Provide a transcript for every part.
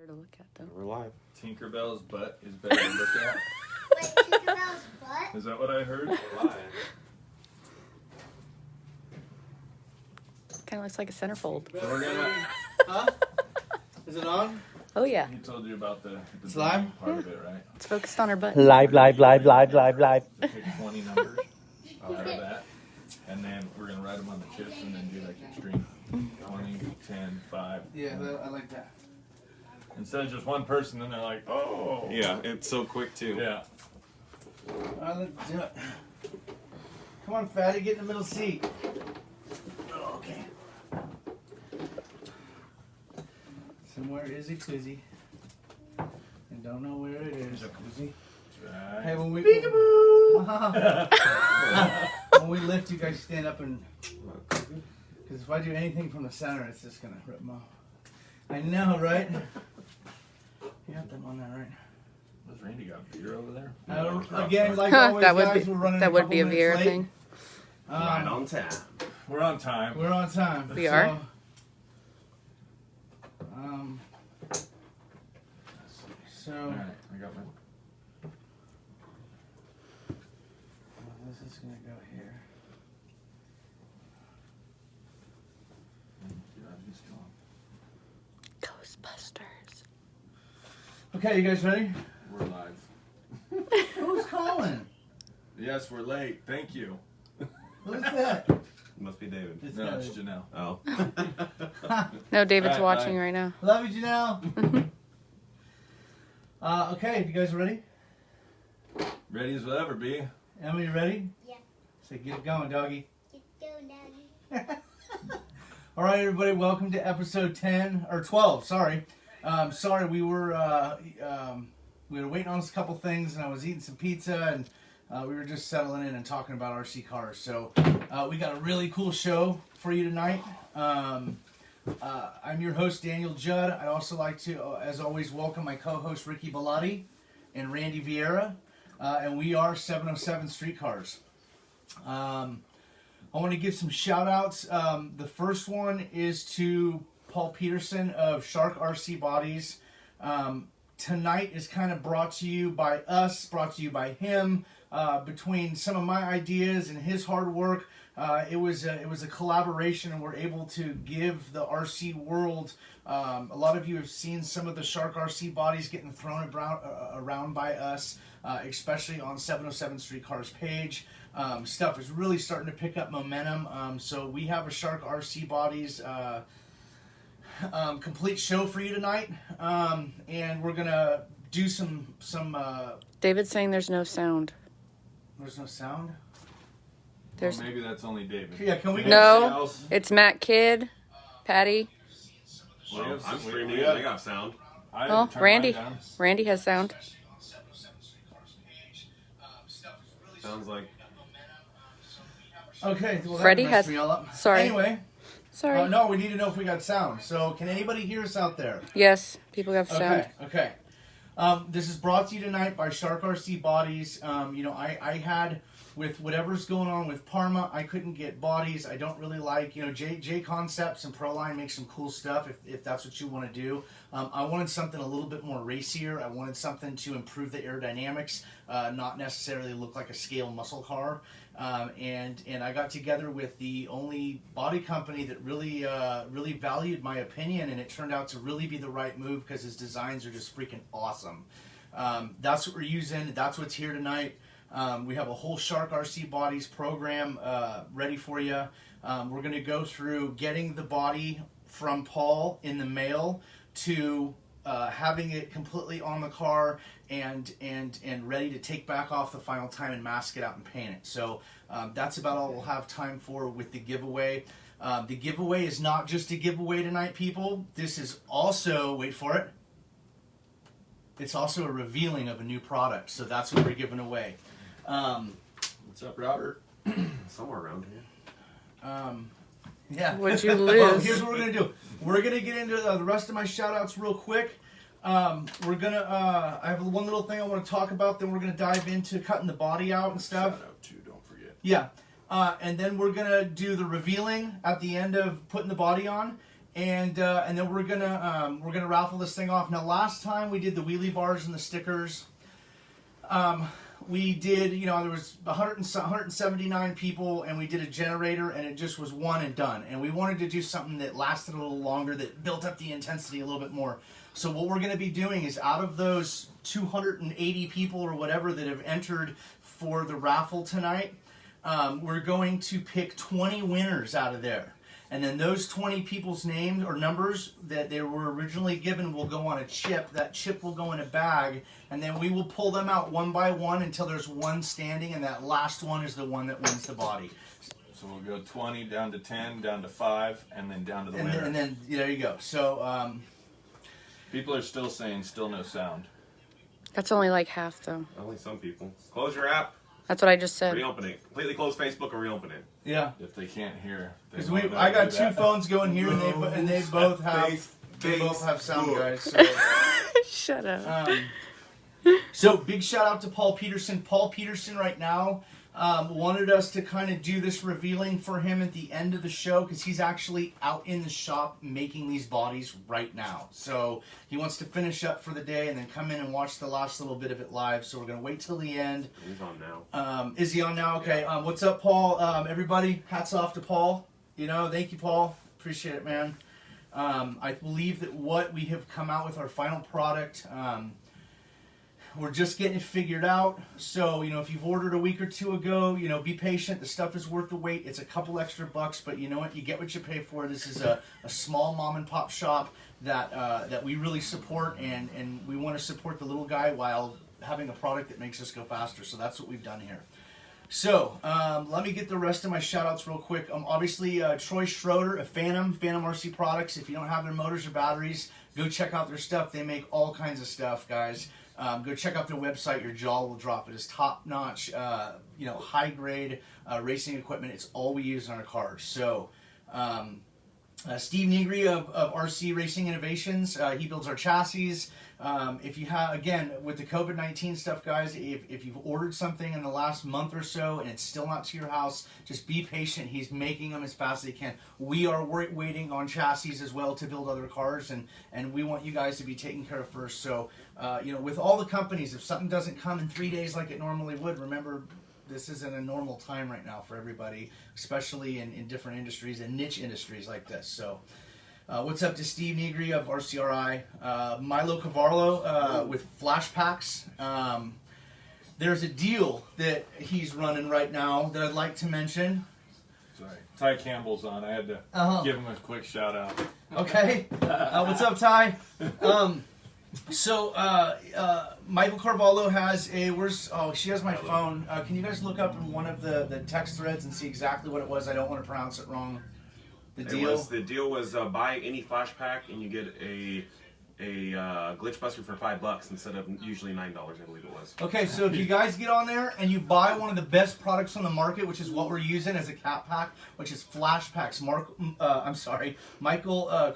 to look at, though. We're live. Tinkerbell's butt is better to look at. Wait, Tinkerbell's butt? Is that what I heard? We're live. Kind of looks like a centerfold. So we're gonna. Huh? Is it on? Oh, yeah. He told you about the It's live? part of it, right? It's focused on her butt. Live. Pick 20 numbers out of that, and then we're gonna write them on the chips, and then do like extreme 20, 10, 5. Yeah, I like that. Instead of just one person, then they're like, oh. Yeah, it's so quick too. Yeah. Let's do it. Come on, fatty, get in the middle seat. Okay. Somewhere is a koozie. And don't know where it is. Right. Hey, when we when we lift, you guys stand up and because if I do anything from the center, it's just gonna rip them off. I know, right? You got them on that, right? Does Randy got beer over there? Again, like always, that would guys, be we're running that a would couple be a minutes Vieira late. thing. Right on time. We're on time. We're on time. We are? So, All right, I got my. this is gonna go here. Yeah, he's gone. Ghostbusters. Okay, you guys ready? We're live. Who's calling? Yes, we're late. Thank you. Who's that? Must be David. It's No, gotta it's be- Janelle. Oh. No, David's Alright, watching bye. right now. Love you, Janelle. Okay, you guys ready? Ready as we'll ever be. Emily, you ready? Yeah. Say, get it going, doggy. Get going, Daddy. All right, everybody, welcome to episode 10 or 12. Sorry, sorry, we were waiting on a couple things, and I was eating some pizza, and we were just settling in and talking about RC cars. So we got a really cool show for you tonight. I'm your host, Daniel Judd. I'd also like to, as always, welcome my co-host Ricky Bellotti and Randy Vieira, and we are 707 Streetcars. I want to give some shout-outs. The first one is to Paul Peterson of Shark RC Bodies. Tonight is kind of brought to you by us, brought to you by him. Between some of my ideas and his hard work, it was a collaboration, and we're able to give the RC world. A lot of you have seen some of the Shark RC Bodies getting thrown around by us, especially on 707 Streetcars page. Stuff is really starting to pick up momentum. So we have a Shark RC Bodies complete show for you tonight, and we're gonna do some. David's saying there's no sound. There's no sound. There's Well, maybe that's only David. Yeah, can we? No. It's Matt Kidd, Patty. Well, I'm We streaming. have- I got sound. I Oh, turned Randy. mine down. Randy has sound. Sounds like. Okay. Well, that Freddie messed has- me all up. sorry. Anyway, Sorry. no, we need to know if we got sound. So, can anybody hear us out there? Yes, people have sound. Okay. This is brought to you tonight by Shark RC Bodies. I had, with whatever's going on with Parma, I couldn't get bodies. I don't really like, J Concepts and Proline make some cool stuff if that's what you want to do. I wanted something a little bit more racier. I wanted something to improve the aerodynamics, not necessarily look like a scale muscle car. And I got together with the only body company that really valued my opinion, and it turned out to really be the right move because his designs are just freaking awesome. That's what we're using. That's what's here tonight. We have a whole Shark RC Bodies program ready for you. We're going to go through getting the body from Paul in the mail to having it completely on the car and ready to take back off the final time and mask it out and paint it. So that's about all we'll have time for with the giveaway. The giveaway is not just a giveaway tonight, people. This is also, wait for it, it's also a revealing of a new product. So that's what we're giving away. What's up, Robert? Somewhere around here. Yeah. What'd you Well, lose? here's what we're going to do. We're going to get into the rest of my shout-outs real quick. We're going to, I have one little thing I want to talk about, then we're going to dive into cutting the body out and stuff. Shout out too, don't forget. Yeah. And then we're going to do the revealing at the end of putting the body on. and then we're gonna raffle this thing off. Now, last time we did the wheelie bars and the stickers. We did, there was 179 people, and we did a generator, and it just was one and done. And we wanted to do something that lasted a little longer, that built up the intensity a little bit more. So what we're going to be doing is, out of those 280 people or whatever that have entered for the raffle tonight, we're going to pick 20 winners out of there. And then those 20 people's names or numbers that they were originally given will go on a chip. That chip will go in a bag, and then we will pull them out one by one until there's one standing, and that last one is the one that wins the body. So we'll go 20, down to 10, down to 5, and then down to the winner. And then there you go. So people are still saying still no sound. That's only like half, though. Only some people. Close your app. That's what I just said. Reopen it. Completely close Facebook and reopen it. yeah, If they can't hear, because I got two phones going here, and they both have sound, guys. So. Shut up. So big shout out to Paul Peterson. Paul Peterson right now wanted us to kind of do this revealing for him at the end of the show, because he's actually out in the shop making these bodies right now. So he wants to finish up for the day and then come in and watch the last little bit of it live. So we're going to wait till the end. He's on now. Is he on now? Okay. What's up, Paul? Everybody, hats off to Paul. Thank you, Paul. Appreciate it, man. I believe that what we have come out with, our final product, we're just getting it figured out. So, if you've ordered a week or two ago, be patient. The stuff is worth the wait. It's a couple extra bucks, but you know what? You get what you pay for. This is a small mom and pop shop that we really support, and we want to support the little guy while having a product that makes us go faster. So that's what we've done here. So, let me get the rest of my shout-outs real quick. Obviously, Troy Schroeder of Phantom RC Products. If you don't have their motors or batteries, go check out their stuff. They make all kinds of stuff, guys. Go check out their website. Your jaw will drop. It is top-notch, high-grade racing equipment. It's all we use in our cars. So, Steve Negri of RC Racing Innovations, he builds our chassis. If you have, again, with the COVID-19 stuff, guys, if you've ordered something in the last month or so and it's still not to your house, just be patient. He's making them as fast as he can. We are waiting on chassis as well to build other cars, and we want you guys to be taken care of first. So, with all the companies, if something doesn't come in 3 days like it normally would, remember, this isn't a normal time right now for everybody, especially in different industries and niche industries like this. So, what's up to Steve Negri of RCRI? Milo Cavallo with Flash Packs. There's a deal that he's running right now that I'd like to mention. Sorry. Ty Campbell's on. I had to give him a quick shout out. Okay. What's up, Ty? So, Michael Carvalho has she has my phone. Can you guys look up in one of the text threads and see exactly what it was? I don't want to pronounce it wrong. The deal was buy any flash pack and you get a glitch buster for $5 instead of usually $9, I believe it was. Okay, so if you guys get on there and you buy one of the best products on the market, which is what we're using as a cap pack, which is flash packs. Michael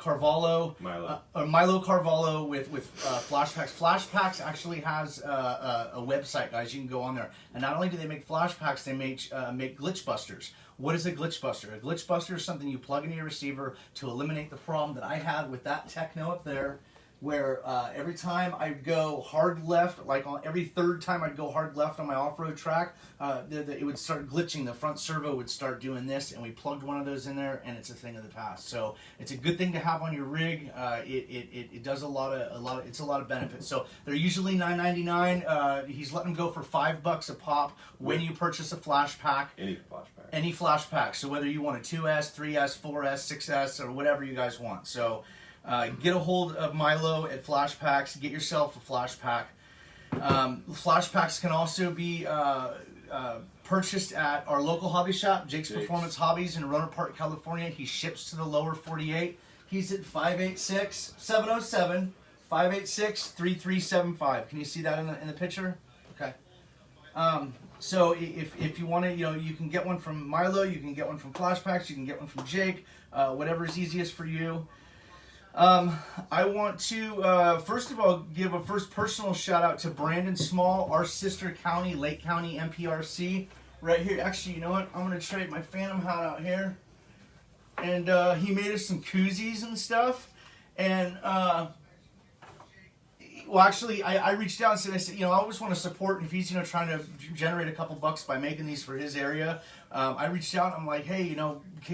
Carvalho, Milo Carvalho with flash packs. Flash packs actually has a website, guys. You can go on there, and not only do they make flash packs, they make glitch busters. What is a glitch buster? A glitch buster is something you plug into your receiver to eliminate the problem that I had with that Techno up there, where every time I'd go hard left, like on every third time I'd go hard left on my off-road track, it would start glitching. The front servo would start doing this, and we plugged one of those in there, and it's a thing of the past. So it's a good thing to have on your rig. It does a lot of benefits. So they're usually $9.99. He's letting them go for $5 a pop when you purchase a flash pack. Any flash pack. So whether you want a 2S, 3S, 4S, 6S, or whatever you guys want. So. Get a hold of Milo at Flash Packs. Get yourself a flash pack. Flash packs can also be purchased at our local hobby shop, Jake's Performance Hobbies in Rohnert Park, California. He ships to the lower 48. He's at 586-707-586-3375. Can you see that in the picture? Okay. So if you want to, you can get one from Milo, you can get one from Flash Packs, you can get one from Jake, whatever is easiest for you. I want to, first of all, give a first personal shout out to Brandon Small, our sister county, Lake County MPRC, right here. Actually, you know what? I'm going to trade my Phantom hat out here. and he made us some koozies and stuff. And well, actually, I reached out and said, I always want to support, and if he's, trying to generate a couple bucks by making these for his area, I reached out and I'm like, hey,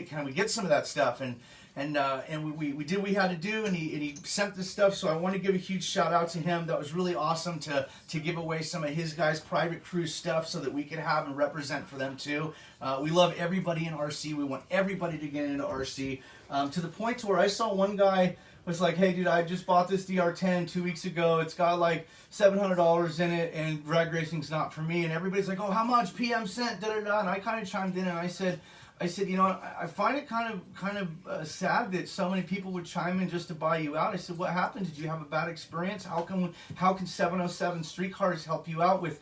can we get some of that stuff? And we did what we had to do, and he sent this stuff. So I want to give a huge shout out to him. That was really awesome to give away some of his guys' private cruise stuff so that we could have and represent for them too. We love everybody in RC. We want everybody to get into RC to the point to where I saw one guy was like, hey dude, I just bought this DR10 2 weeks ago. It's got like $700 in it, and drag racing's not for me. And everybody's like, oh, how much? PM sent, da da da. And I kind of chimed in and I said, I find it kind of sad that so many people would chime in just to buy you out. I said, what happened? Did you have a bad experience? How can 707 streetcars help you out with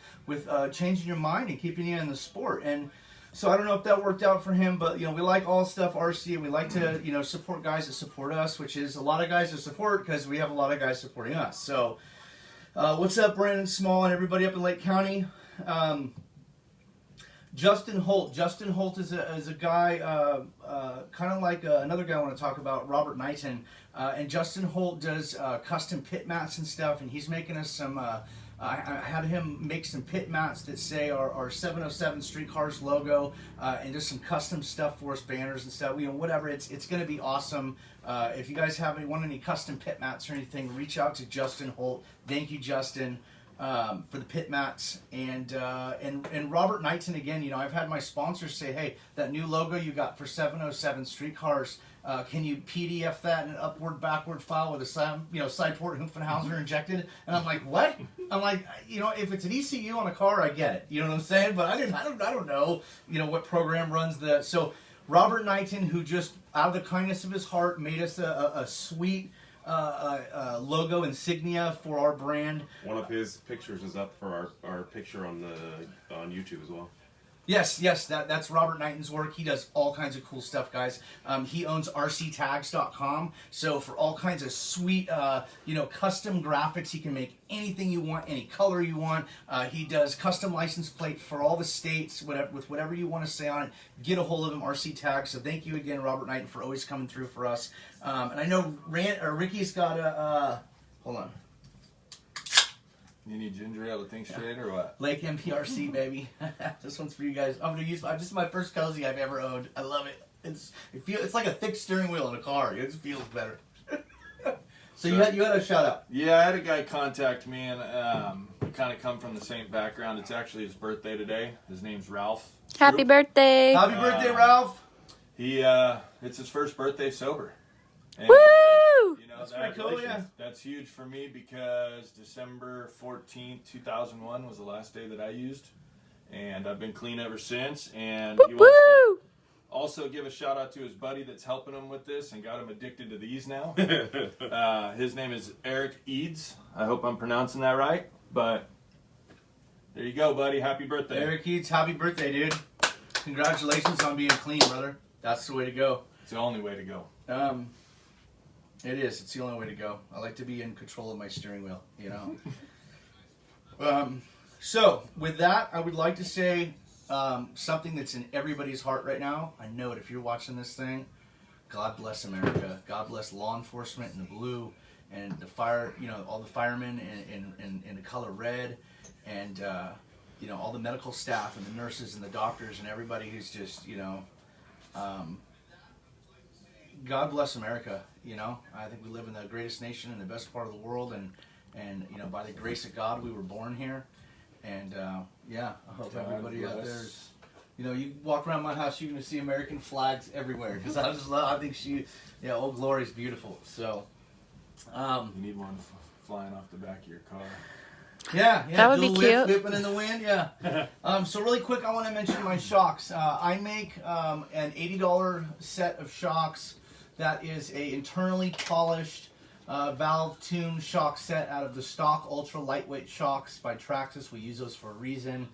changing your mind and keeping you in the sport? And so I don't know if that worked out for him, but we like all stuff RC, and we like to support guys that support us, which is a lot of guys to support because we have a lot of guys supporting us. So what's up, Brandon Small and everybody up in Lake County? Justin Holt. Justin Holt is a guy, kind of like another guy I want to talk about, Robert Knighton. And Justin Holt does custom pit mats and stuff, and he's making us some. I had him make some pit mats that say our 707 Streetcars logo, and just some custom stuff for us, banners and stuff. Whatever. It's going to be awesome. If you guys want any custom pit mats or anything, reach out to Justin Holt. Thank you, Justin. For the pit mats, and Robert Knighton again. I've had my sponsors say, hey, that new logo you got for 707 Streetcars, can you PDF that in an upward backward file with a side port Humpfenhauser injected? And I'm like, what? I'm like, if it's an ECU on a car, I get it. You know what I'm saying? But I don't know, what program runs the. So Robert Knighton, who just out of the kindness of his heart made us a sweet logo insignia for our brand. One of his pictures is up for our picture on YouTube as well. Yes, that's Robert Knighton's work. He does all kinds of cool stuff, guys. He owns rctags.com, so for all kinds of sweet, custom graphics, he can make anything you want, any color you want. He does custom license plate for all the states, with whatever you want to say on it. Get a hold of him, RC Tags. So thank you again, Robert Knighton, for always coming through for us. And I know Ricky's got a, hold on. You need ginger ale to think straight or what? Lake MPRC, baby. This one's for you guys. I'm gonna use. This is my first cozy I've ever owned. I love it. It's like a thick steering wheel in a car. It just feels better. So you had a shout out. Yeah, I had a guy contact me, and we kind of come from the same background. It's actually his birthday today. His name's Ralph. Happy birthday! Happy birthday, Ralph! It's his first birthday sober. And, Woo! That's pretty cool, yeah. That's huge for me because December 14th, 2001 was the last day that I used. And I've been clean ever since. And he wants to also give a shout out to his buddy that's helping him with this and got him addicted to these now. His name is Eric Eads. I hope I'm pronouncing that right. But there you go, buddy. Happy birthday. Eric Eads, happy birthday, dude. Congratulations on being clean, brother. That's the way to go. It's the only way to go. It is. It's the only way to go. I like to be in control of my steering wheel, So, with that, I would like to say something that's in everybody's heart right now. I know it. If you're watching this thing, God bless America. God bless law enforcement in the blue, and the fire, all the firemen in the color red, and, all the medical staff and the nurses and the doctors and everybody who's just, God bless America. I think we live in the greatest nation in the best part of the world, and by the grace of God, we were born here. And I hope everybody out there is, you walk around my house, you're going to see American flags everywhere, because I think Old Glory's beautiful. So, you need one flying off the back of your car. Yeah, that would be cute. Whipping in the wind, yeah. So really quick, I want to mention my shocks. I make an $80 set of shocks. That is a internally polished valve tuned shock set out of the stock ultra lightweight shocks by Traxxas. We use those for a reason.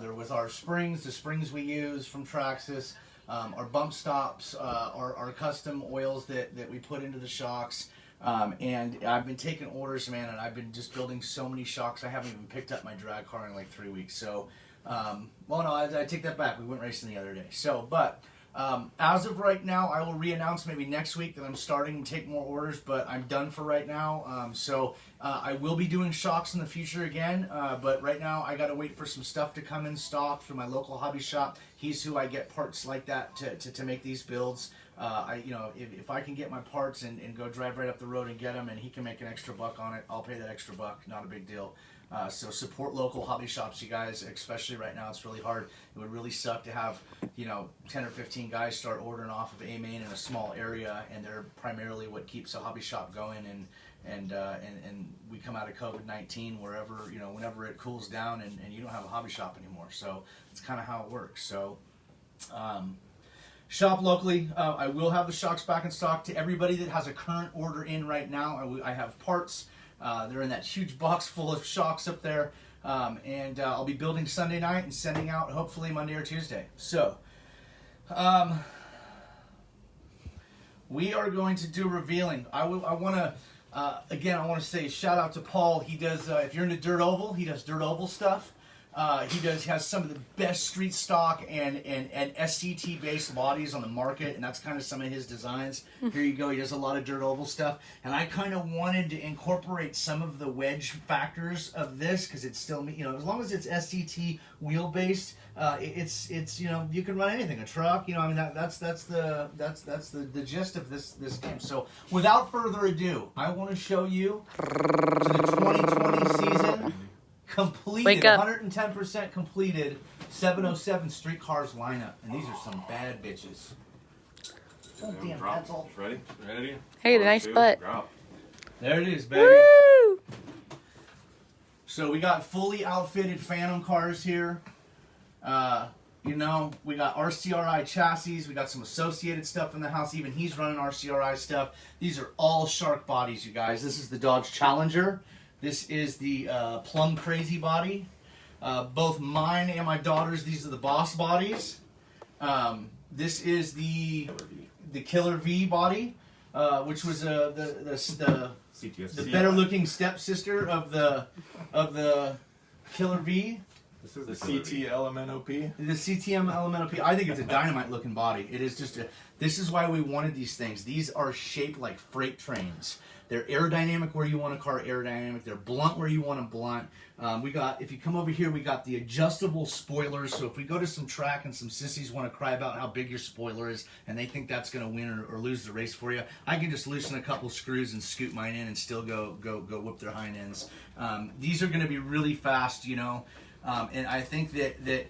They're with our springs, the springs we use from Traxxas. Our bump stops, our custom oils that we put into the shocks. And I've been taking orders, man, and I've been just building so many shocks. I haven't even picked up my drag car in like 3 weeks. So, I take that back. We went racing the other day. So, but As of right now, I will re-announce maybe next week that I'm starting to take more orders, but I'm done for right now. I will be doing shocks in the future again, but right now I got to wait for some stuff to come in stock through my local hobby shop. He's who I get parts like that to make these builds. If I can get my parts and go drive right up the road and get them, and he can make an extra buck on it, I'll pay that extra buck. Not a big deal. So support local hobby shops, you guys, especially right now. It's really hard. It would really suck to have, 10 or 15 guys start ordering off of A-Main in a small area, and they're primarily what keeps a hobby shop going. And we come out of COVID-19 whenever it cools down and you don't have a hobby shop anymore. So it's kind of how it works. So shop locally. I will have the shocks back in stock. To everybody that has a current order in right now, I have parts. They're in that huge box full of shocks up there. And I'll be building Sunday night and sending out hopefully Monday or Tuesday. So we are going to do revealing. I want to say shout out to Paul. He does, if you're into dirt oval, he does dirt oval stuff. He has some of the best street stock and SCT based bodies on the market, and that's kind of some of his designs. Here you go. He does a lot of dirt oval stuff, and I kind of wanted to incorporate some of the wedge factors of this because it's still, as long as it's SCT wheel based, it's you can run anything, a truck, that's the gist of this game. So without further ado, I want to show you the 2020 season. Completed, 110% completed 707 Street Cars lineup. And these are some bad bitches. Oh, damn, that's all. Ready? Ready? Hey, the nice butt. Drop. There it is, baby. Woo! So we got fully outfitted Phantom cars here. We got RCRI chassis. We got some associated stuff in the house. Even he's running RCRI stuff. These are all shark bodies, you guys. This is the Dodge Challenger. This is the Plum Crazy body. Both mine and my daughter's, these are the Boss bodies. This is the Killer V body, which was the better looking stepsister of the Killer V. This is the CT LMNOP. The CTM LMNOP. I think it's a dynamite looking body. It is just this is why we wanted these things. These are shaped like freight trains. They're aerodynamic where you want a car aerodynamic. They're blunt where you want a blunt. If you come over here, we got the adjustable spoilers. So if we go to some track and some sissies want to cry about how big your spoiler is and they think that's going to win or lose the race for you, I can just loosen a couple screws and scoot mine in and still go whip their hind ends. These are going to be really fast, and I think that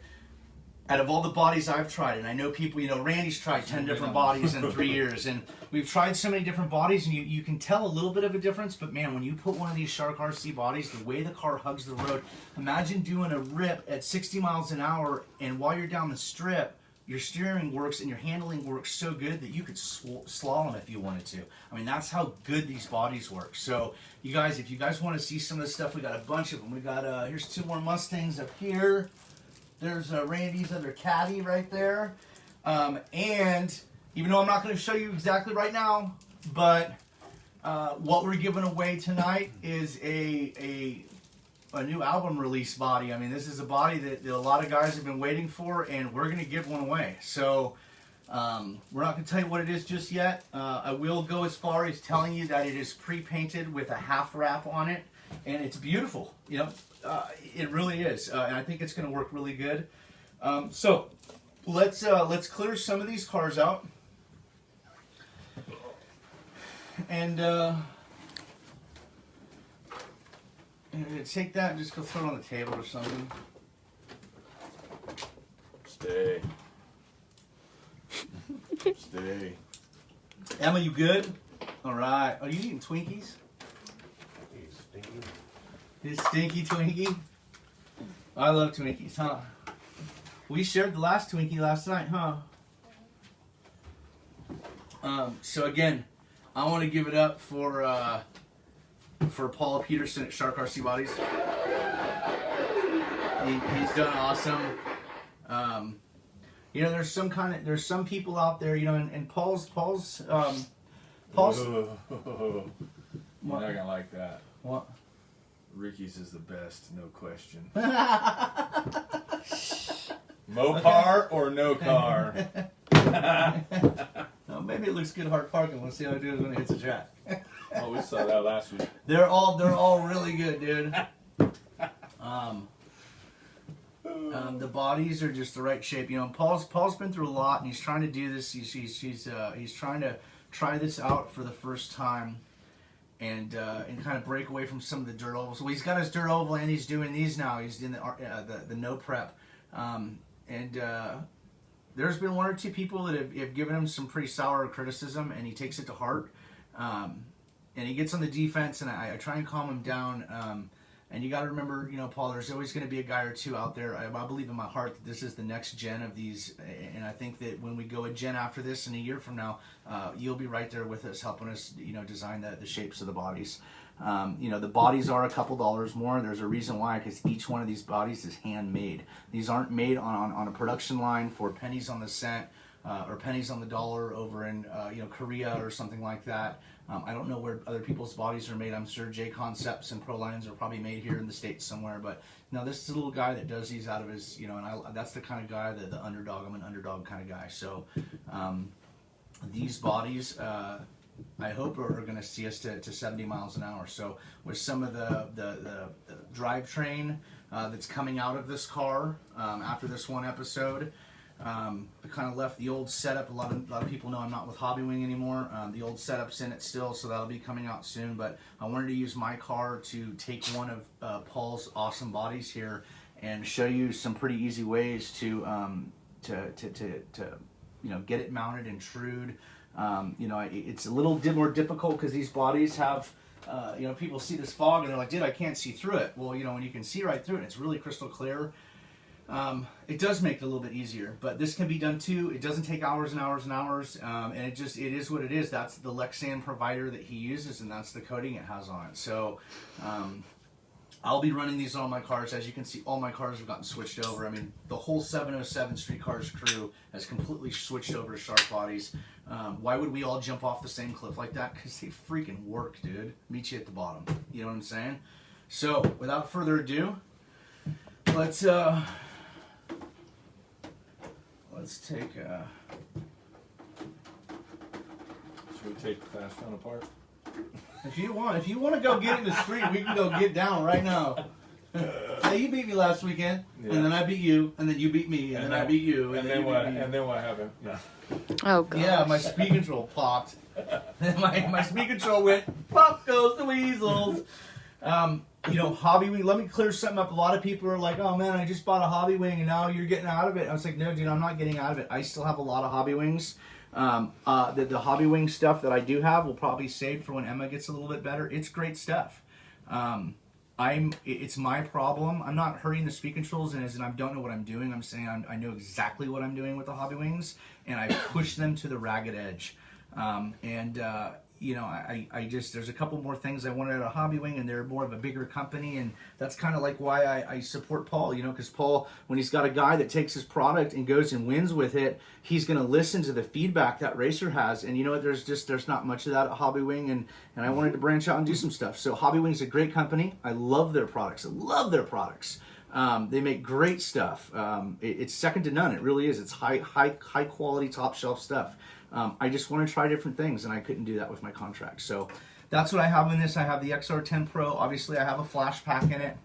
out of all the bodies I've tried, and I know people, Randy's tried 10 different bodies in 3 years, and we've tried so many different bodies, and you can tell a little bit of a difference, but man, when you put one of these Shark RC bodies, the way the car hugs the road, imagine doing a rip at 60 miles an hour, and while you're down the strip, your steering works and your handling works so good that you could slalom if you wanted to. I mean, that's how good these bodies work. So, you guys, if you guys want to see some of this stuff, we got a bunch of them. We got, here's 2 more Mustangs up here. There's Randy's other caddy right there. And even though I'm not going to show you exactly right now, but what we're giving away tonight is a new album release body. I mean, this is a body that a lot of guys have been waiting for, and we're going to give one away. So we're not going to tell you what it is just yet. I will go as far as telling you that it is pre-painted with a half wrap on it, and it's beautiful. It really is, and I think it's going to work really good. So let's clear some of these cars out, and take that and just go throw it on the table or something. Stay. Stay. Emma, you good? All right. Are you eating Twinkies? This stinky Twinkie? I love Twinkies, huh? We shared the last Twinkie last night, huh? So again, I want to give it up for Paul Peterson at Shark RC Bodies. He's done awesome. There's some people out there, and Paul's You're not gonna like that. What? Ricky's is the best, no question. Mopar or no car? No, maybe it looks good hard parking. We'll see how it does when it hits the track. Oh, we saw that last week. They're all really good, dude. The bodies are just the right shape. You know, Paul's been through a lot, and he's trying to do this. He's trying to try this out for the first time, and kind of break away from some of the dirt ovals. Well, he's got his dirt oval, and he's doing these now. He's in the no prep, there's been one or two people that have given him some pretty sour criticism, and he takes it to heart. And he gets on the defense, and I try and calm him down. And you got to remember, you know, Paul, there's always going to be a guy or two out there. I believe in my heart that this is the next gen of these, and I think that when we go a gen after this in a year from now, you'll be right there with us, helping us, you know, design the shapes of the bodies. You know, the bodies are a couple dollars more. There's a reason why, because each one of these bodies is handmade. These aren't made on a production line for pennies on the cent or pennies on the dollar over in you know, Korea or something like that. I don't know where other people's bodies are made. I'm sure J Concepts and Pro Lines are probably made here in the States somewhere. But no, this is a little guy that does these out of his, you know, and that's the kind of guy, the underdog. I'm an underdog kind of guy. So these bodies, I hope are going to see us to 70 miles an hour. So with some of the drivetrain that's coming out of this car after this one episode, I kind of left the old setup. A lot of people know I'm not with Hobbywing anymore. The old setup's in it still, so that'll be coming out soon. But I wanted to use my car to take one of Paul's awesome bodies here and show you some pretty easy ways to you know, get it mounted and trued. You know, it's a little more difficult because these bodies have, you know, people see this fog and they're like, dude, I can't see through it. Well, you know, when you can see right through it, it's really crystal clear. It does make it a little bit easier, but this can be done too. It doesn't take hours and hours and hours, and it is what it is. That's the Lexan provider that he uses, and that's the coating it has on it. So I'll be running these on my cars. As you can see, all my cars have gotten switched over. I mean, the whole 707 Street Cars crew has completely switched over to sharp bodies. Why would we all jump off the same cliff like that? Because they freaking work, dude. Meet you at the bottom. You know what I'm saying? So, without further ado, let's take Should we take the fast one apart? if you want to go get in the street, we can go get down right now. Hey, you beat me last weekend, Yeah. and then I beat you, and then you beat me, and then I beat you, and then what happened? No. Oh god. Yeah, my speed control popped. my speed control went, pop goes the weasels. You know, Hobby Wing, let me clear something up. A lot of people are like, oh man, I just bought a Hobby Wing and now you're getting out of it. I was like, no, dude, I'm not getting out of it. I still have a lot of Hobby Wings. The Hobby Wing stuff that I do have will probably save for when Emma gets a little bit better. It's great stuff. It's my problem. I'm not hurting the speed controls and I don't know what I'm doing. I'm saying I know exactly what I'm doing with the Hobby Wings, and I push them to the ragged edge. You know, I just, there's a couple more things I wanted at a Hobby Wing, and they're more of a bigger company, and that's kind of like why I support Paul, you know, because Paul, when he's got a guy that takes his product and goes and wins with it, he's going to listen to the feedback that racer has, and you know what, there's not much of that at Hobby Wing, and I wanted to branch out and do some stuff. So Hobby Wing's a great company. I love their products. They make great stuff. It's second to none. It really is. It's high quality, top shelf stuff. I just want to try different things, and I couldn't do that with my contract. So that's what I have in this. I have the XR10 Pro. Obviously, I have a flash pack in it.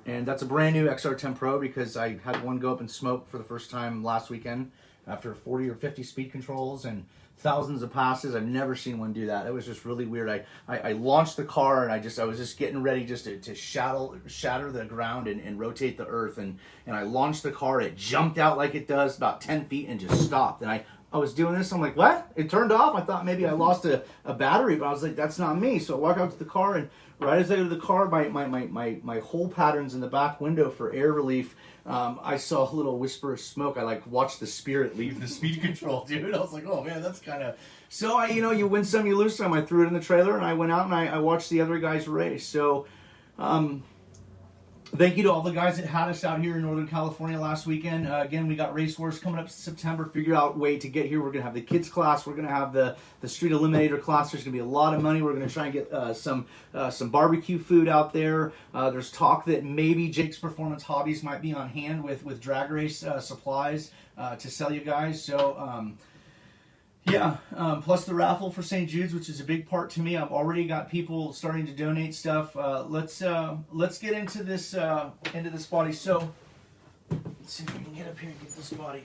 And that's a brand new XR10 Pro because I had one go up in smoke for the first time last weekend after 40 or 50 speed controls and thousands of passes. I've never seen one do that. It was just really weird. I launched the car and I was just getting ready just to shatter the ground and rotate the earth, and I launched the car. It jumped out like it does about 10 feet and just stopped. And I was doing this. I'm like, what? It turned off. I thought maybe I lost a battery, but I was like, that's not me. So I walk out to the car, and right as I go to the car, my hole patterns in the back window for air relief, I saw a little whisper of smoke. I watched the spirit leave the speed control, dude. I was like, oh man, that's kind of... So you win some, you lose some. I threw it in the trailer and I went out and I watched the other guys race. So Thank you to all the guys that had us out here in Northern California last weekend. Again, we got Race Wars coming up in September. Figure out a way to get here. We're going to have the kids class. We're going to have the Street Eliminator class. There's going to be a lot of money. We're going to try and get some barbecue food out there. There's talk that maybe Jake's Performance Hobbies might be on hand with drag race supplies to sell you guys. So, plus the raffle for St. Jude's, which is a big part to me. I've already got people starting to donate stuff. Let's get into this body. So let's see if we can get up here and get this body.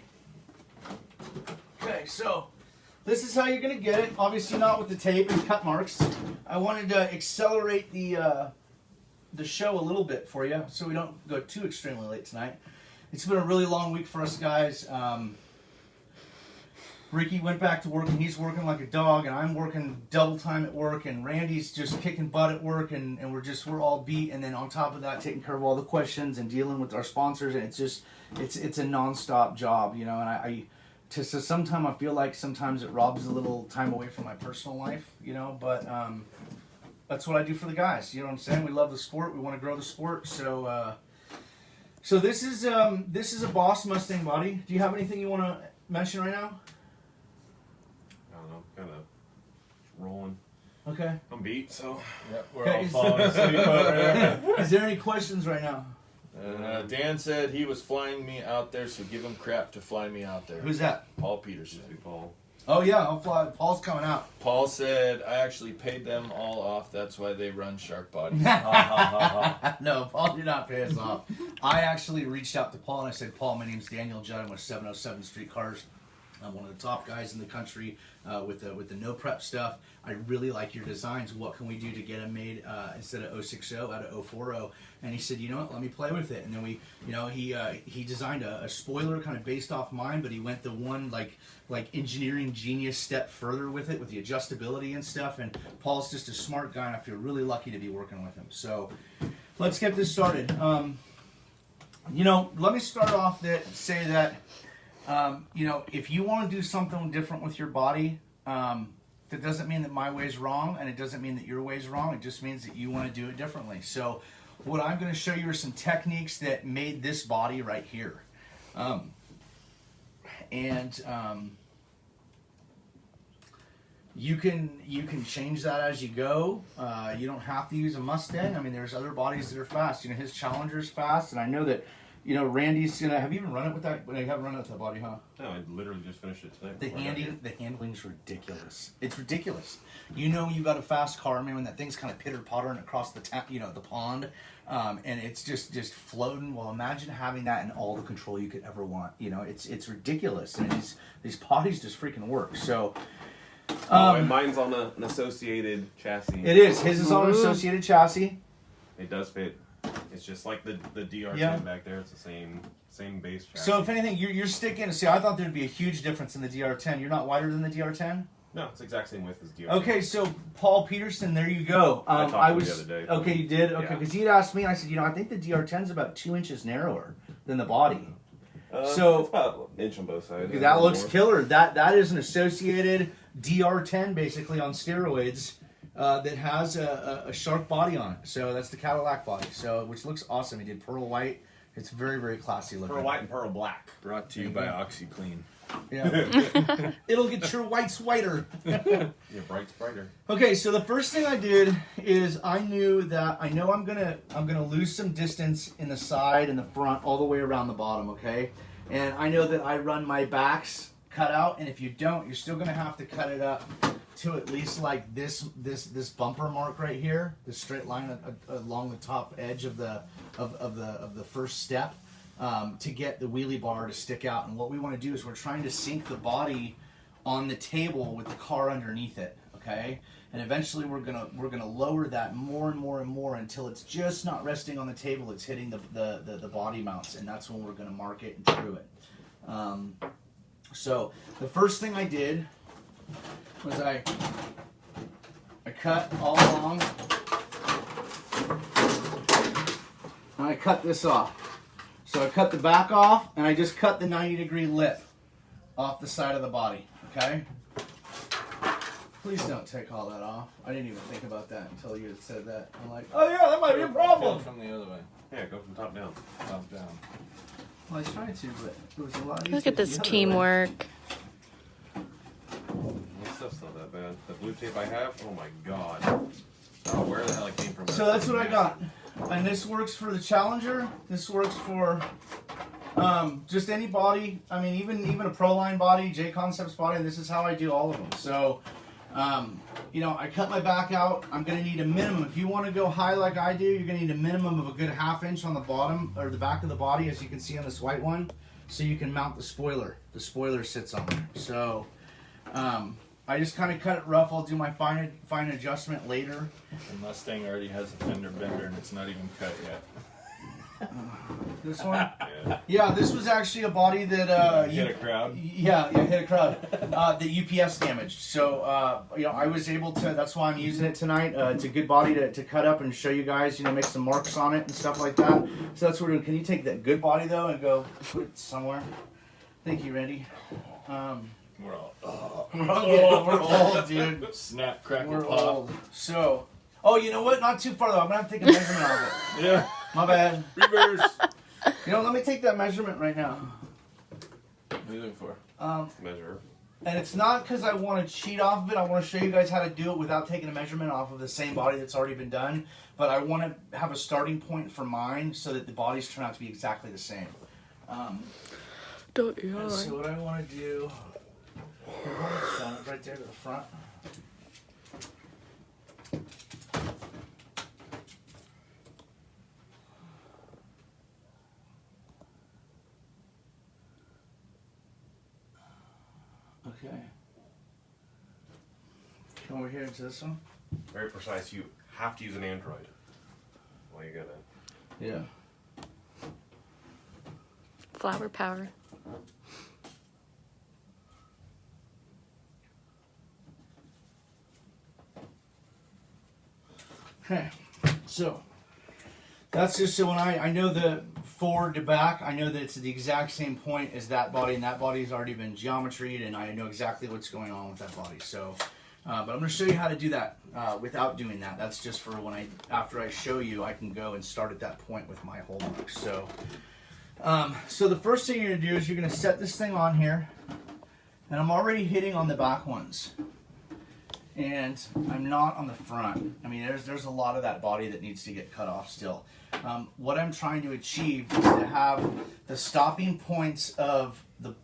Okay, so this is how you're gonna get it. Obviously not with the tape and cut marks. I wanted to accelerate the show a little bit for you, so we don't go too extremely late tonight. It's been a really long week for us guys. Ricky went back to work and he's working like a dog, and I'm working double time at work, and Randy's just kicking butt at work, and we're all beat, and then on top of that taking care of all the questions and dealing with our sponsors, and it's a non-stop job, you know. And so sometimes I feel like sometimes it robs a little time away from my personal life, you know, but that's what I do for the guys, you know what I'm saying? We love the sport, we want to grow the sport. So this is a Boss Mustang body. Do you have anything you want to mention right now? Kind of rolling. Okay. I'm beat, so. Yep, we're all falling asleep over there. Is there any questions right now? Dan said he was flying me out there, so give him crap to fly me out there. Who's that? Paul Peterson. Paul. Oh yeah, I'll fly. Paul's coming out. Paul said, I actually paid them all off. That's why they run Shark Bodies. No, Paul did not pay us off. I actually reached out to Paul and I said, Paul, my name's Daniel Judd. I'm with 707 Street Cars. I'm one of the top guys in the country with the no prep stuff. I really like your designs. What can we do to get them made instead of 060 out of 040? And he said, you know what, let me play with it. And then he designed a spoiler kind of based off mine, but he went the one like engineering genius step further with it, with the adjustability and stuff. And Paul's just a smart guy, and I feel really lucky to be working with him. So let's get this started. Let me start off say that. If you want to do something different with your body, that doesn't mean that my way's wrong, and it doesn't mean that your way's wrong. It just means that you want to do it differently. So what I'm going to show you are some techniques that made this body right here. You can change that as you go. You don't have to use a Mustang. I mean, there's other bodies that are fast. His Challenger's fast, and I know that Randy's gonna. Have you even run it with that? You haven't run it with that body, huh? No, I literally just finished it today. The handling's ridiculous. It's ridiculous. You got a fast car, man, when that thing's kind of pitter-pattering across the the pond, and it's just floating. Well, imagine having that and all the control you could ever want. It's ridiculous, and these bodies just freaking work. So. And mine's on an associated chassis. It is. His is on an associated chassis. It does fit. It's just like the DR10 back there. It's the same base chassis. So if anything, you're sticking. See, I thought there'd be a huge difference in the DR10. You're not wider than the DR10. No, it's the exact same width as DR10. Okay, so Paul Peterson, there you go. I talked to him the other day. Okay, you did. Okay, because he'd asked me, and I said, I think the DR10 is about 2 inches narrower than the body. So it's about an inch on both sides. That looks killer. That is an associated DR10 basically on steroids. That has a shark body on it. So that's the Cadillac body. So which looks awesome. He did pearl white. It's very, very classy looking. Pearl white and pearl black. Brought to you by OxyClean. Yeah. It'll get your whites whiter. Your brights brighter. Okay, so the first thing I did is I know I'm gonna lose some distance in the side and the front all the way around the bottom, okay? And I know that I run my backs cut out, and if you don't, you're still gonna have to cut it up to at least like this bumper mark right here, the straight line along the top edge of the first step, to get the wheelie bar to stick out. And what we want to do is we're trying to sink the body on the table with the car underneath it, okay? And eventually we're gonna lower that more and more and more until it's just not resting on the table, it's hitting the body mounts, and that's when we're gonna mark it and screw it. So the first thing I did was I cut all along, and I cut this off. So I cut the back off, and I just cut the 90-degree lip off the side of the body, okay? Please don't take all that off. I didn't even think about that until you had said that. I'm like, oh yeah, that might be a problem. From the other way. Yeah, go from top down. Top down. Well, I tried to, but it was a lot easier. Look at this the other way. teamwork. This stuff's not that bad. The blue tape I have, oh my god. I don't know where the hell it came from. So that's what I got. And this works for the Challenger. This works for just any body. I mean, even a Proline body, J Concepts body. And this is how I do all of them. So, you know, I cut my back out. I'm going to need a minimum. If you want to go high like I do, you're going to need a minimum of a good 1/2 inch on the bottom or the back of the body, as you can see on this white one, so you can mount the spoiler. The spoiler sits on there. So, I just kind of cut it rough. I'll do my fine adjustment later. The Mustang already has a fender bender and it's not even cut yet. This one? Yeah. Yeah, this was actually a body that Hit a crowd. Yeah, hit a crowd. The UPS damaged. So you know, I was able to. That's why I'm using it tonight. It's a good body to cut up and show you guys. You know, make some marks on it and stuff like that. So that's what we're doing. Can you take that good body though and go put it somewhere? Thank you, Randy. We're all We're old, dude. snap, crackle, We're pop. old. So, oh, you know what? Not too far though. I'm gonna have to take a measurement of it. Yeah. My bad. Reverse. You know, let me take that measurement right now. What are you looking for? Measure. And it's not because I want to cheat off of it. I want to show you guys how to do it without taking a measurement off of the same body that's already been done. But I want to have a starting point for mine so that the bodies turn out to be exactly the same. Don't And so what I want to do, right there to the front. Okay. Come over here into this one. Very precise. You have to use an Android. Well, you got it. Yeah. Flower power. Okay, so that's just so when I know the forward to back, I know that it's the exact same point as that body, and that body has already been geometried, and I know exactly what's going on with that body. So, but I'm going to show you how to do that without doing that. That's just for when after I show you, I can go and start at that point with my hole marks. So, so the first thing you're going to do is you're going to set this thing on here, and I'm already hitting on the back ones. And I'm not on the front. I mean, there's a lot of that body that needs to get cut off still. What I'm trying to achieve is to have the stopping points of the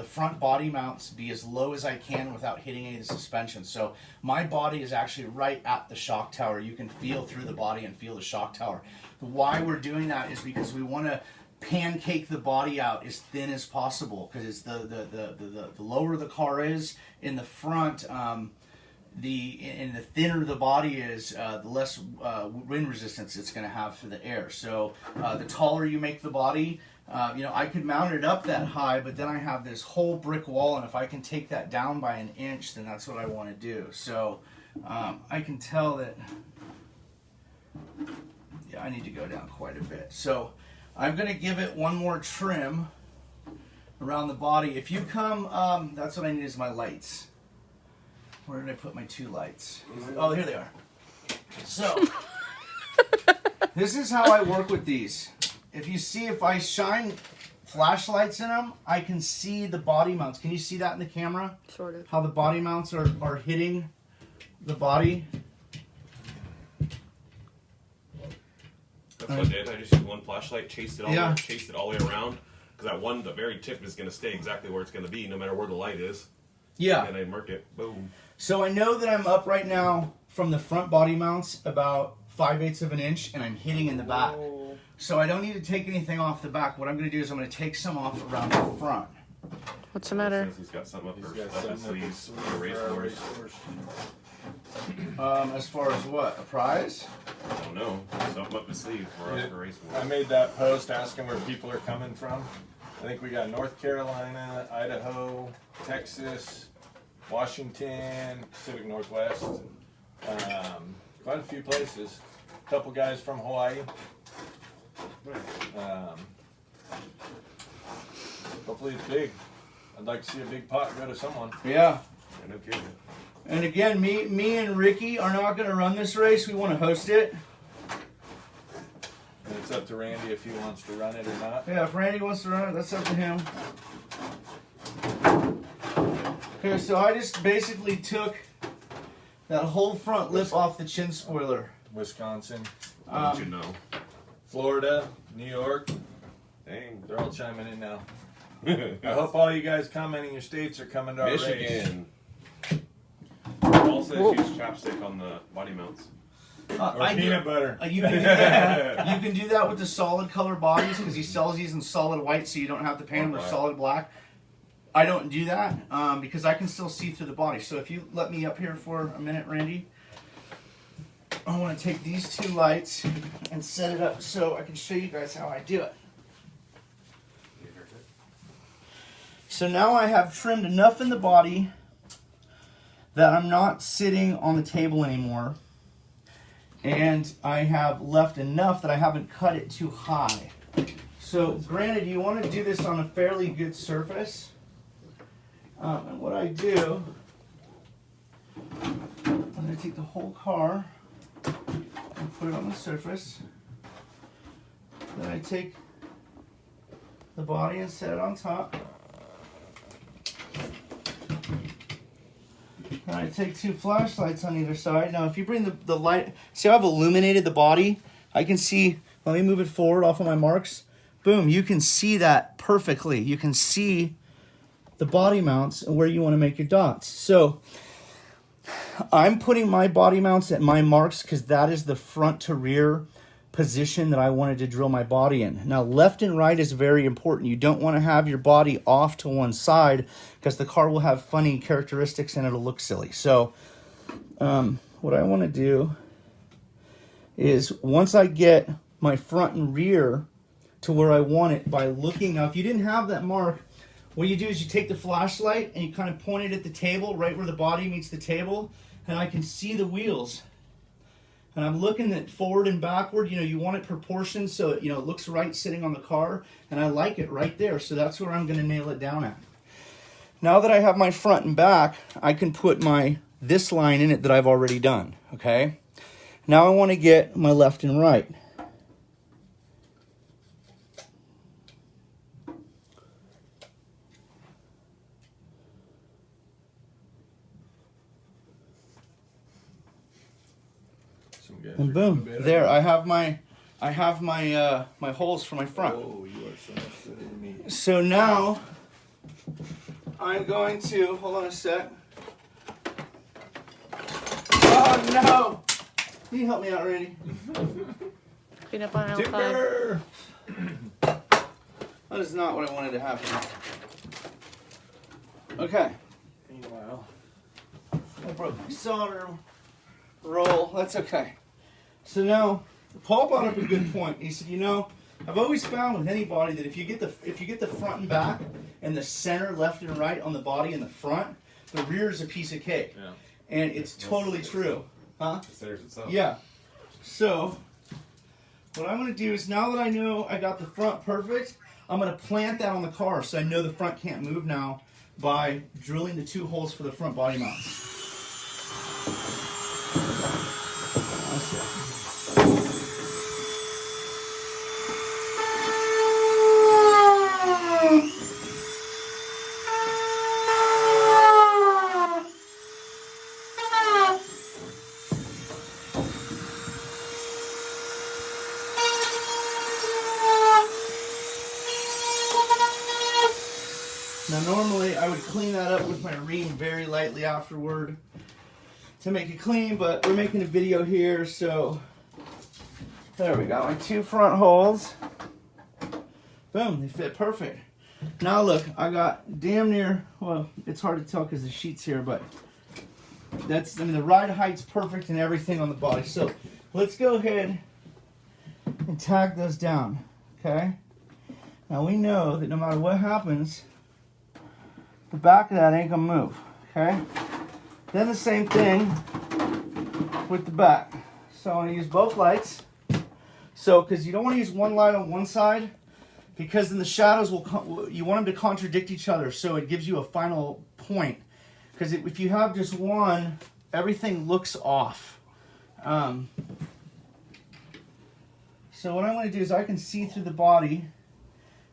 front body mounts be as low as I can without hitting any of the suspension. So my body is actually right at the shock tower. You can feel through the body and feel the shock tower. Why we're doing that is because we want to pancake the body out as thin as possible, because it's the lower the car is in the front, the thinner the body is, the less wind resistance it's going to have for the air. So the taller you make the body, you know, I could mount it up that high, but then I have this whole brick wall, and if I can take that down by 1 inch, then that's what I want to do. So I can tell that, yeah, I need to go down quite a bit. So I'm going to give it one more trim around the body. If you come, that's what I need is my lights. Where did I put my 2 lights? Oh, here they are. So, this is how I work with these. If you see, if I shine flashlights in them, I can see the body mounts. Can you see that in the camera? Sort of. How the body mounts are hitting the body? That's what I did. I just used one flashlight, chased it all, Yeah. chased it all the way around. Because that one, the very tip is going to stay exactly where it's going to be, no matter where the light is. Yeah. And I marked it. Boom. So I know that I'm up right now from the front body mounts about 5/8 of an inch, and I'm hitting in the back. So I don't need to take anything off the back. What I'm going to do is I'm going to take some off around the front. What's the matter? Says he's got something up He's his got something up his sleeves for race for our wars. racehorse. As far as what? A prize? I don't know. Something up his sleeve for us for race I wars. made that post asking where people are coming from. I think we got North Carolina, Idaho, Texas, Washington, Pacific Northwest. Quite a few places. A couple guys from Hawaii. Hopefully it's big. I'd like to see a big pot go to someone. Yeah. no kidding. And again, me and Ricky are not going to run this race. We want to host it. And it's up to Randy if he wants to run it or not. Yeah, if Randy wants to run it, that's up to him. Okay, so I just basically took that whole front lip off the chin spoiler. Wisconsin, Don't you know? Florida, New York. Dang. They're all chiming in now. I hope all you guys commenting your states are coming to our race. Michigan. Also use chapstick on the body mounts. Or peanut butter. You can do that. You can do that with the solid color bodies because he sells these in solid white, so you don't have to paint them with solid black. I don't do that because I can still see through the body. So if you let me up here for a minute, Randy, I want to take these two lights and set it up so I can show you guys how I do it. So now I have trimmed enough in the body that I'm not sitting on the table anymore. And I have left enough that I haven't cut it too high. So granted, you want to do this on a fairly good surface. And what I do, I'm going to take the whole car and put it on the surface. Then I take the body and set it on top. And I take two flashlights on either side. Now, if you bring the light, see how I've illuminated the body? I can see, let me move it forward off of my marks. Boom, you can see that perfectly. You can see the body mounts and where you want to make your dots. So I'm putting my body mounts at my marks because that is the front to rear position that I wanted to drill my body in. Now, left and right is very important. You don't want to have your body off to one side because the car will have funny characteristics and it'll look silly. So what I want to do is once I get my front and rear to where I want it by looking. Now, if you didn't have that mark, what you do is you take the flashlight and you kind of point it at the table right where the body meets the table, and I can see the wheels. And I'm looking at forward and backward. You know, you want it proportioned so it, it looks right sitting on the car, and I like it right there. So that's where I'm going to nail it down at. Now that I have my front and back, I can put this line in it that I've already done, okay? Now I want to get my left and right. And boom, there I have my my holes for my front. Oh, you are so much better than me. So now I'm going to hold on a sec. Oh no! Can you help me out, Randy? Clean up on L5. Timber! That is not what I wanted to happen. Okay. Meanwhile, I broke my solder roll. That's okay. So now, Paul brought up a good point. He said, I've always found with any body that if you get the front and back and the center left and right on the body in the front, the rear is a piece of cake. yeah. And it's totally true. Huh? The stairs itself. Yeah. So, what I'm going to do is now that I know I got the front perfect, I'm going to plant that on the car so I know the front can't move now by drilling the two holes for the front body mounts. Now normally I would clean that up with my ream very lightly afterward to make it clean, but we're making a video here, so there we go. My two front holes. Boom, they fit perfect. Now look, I got damn near, well, it's hard to tell because the sheet's here, but the ride height's perfect and everything on the body. So let's go ahead and tag those down, okay? Now we know that no matter what happens, the back of that ain't gonna move, okay? Then the same thing with the back. So I'm gonna use both lights. So, because you don't want to use one light on one side, because then the shadows you want them to contradict each other, so it gives you a final point. Because if you have just one, everything looks off. So what I'm going to do is I can see through the body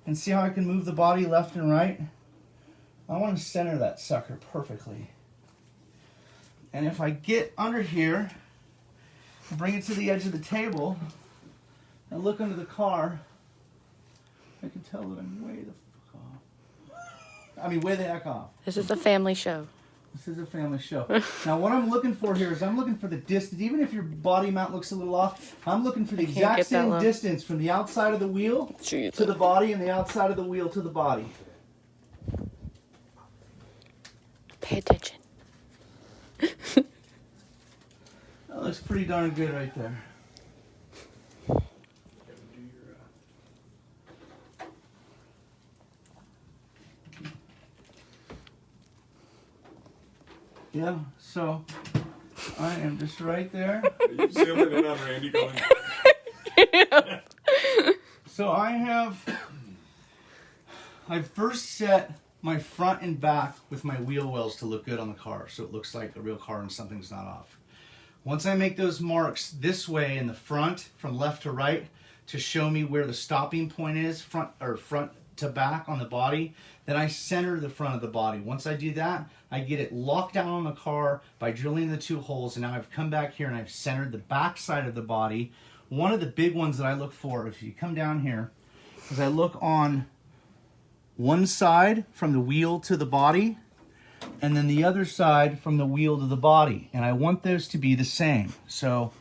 and see how I can move the body left and right. I want to center that sucker perfectly. And if I get under here and bring it to the edge of the table and look under the car, I can tell that I'm way the fuck off. I mean, way the heck off. This is a family show. This is a family show. Now, what I'm looking for here is I'm looking for the distance. Even if your body mount looks a little off, I'm looking for the exact same distance from the outside of the wheel to the body and the outside of the wheel to the body. Pay attention. That looks pretty darn good right there. Yeah, so I am just right there. Are you zooming in on Randy going? So I've first set my front and back with my wheel wells to look good on the car, so it looks like a real car and something's not off. Once I make those marks this way in the front, from left to right, to show me where the stopping point is, front to back on the body, then I center the front of the body. Once I do that, I get it locked down on the car by drilling the 2 holes, and now I've come back here and I've centered the back side of the body. One of the big ones that I look for, if you come down here, is I look on one side from the wheel to the body, and then the other side from the wheel to the body. And I want those to be the same. So, all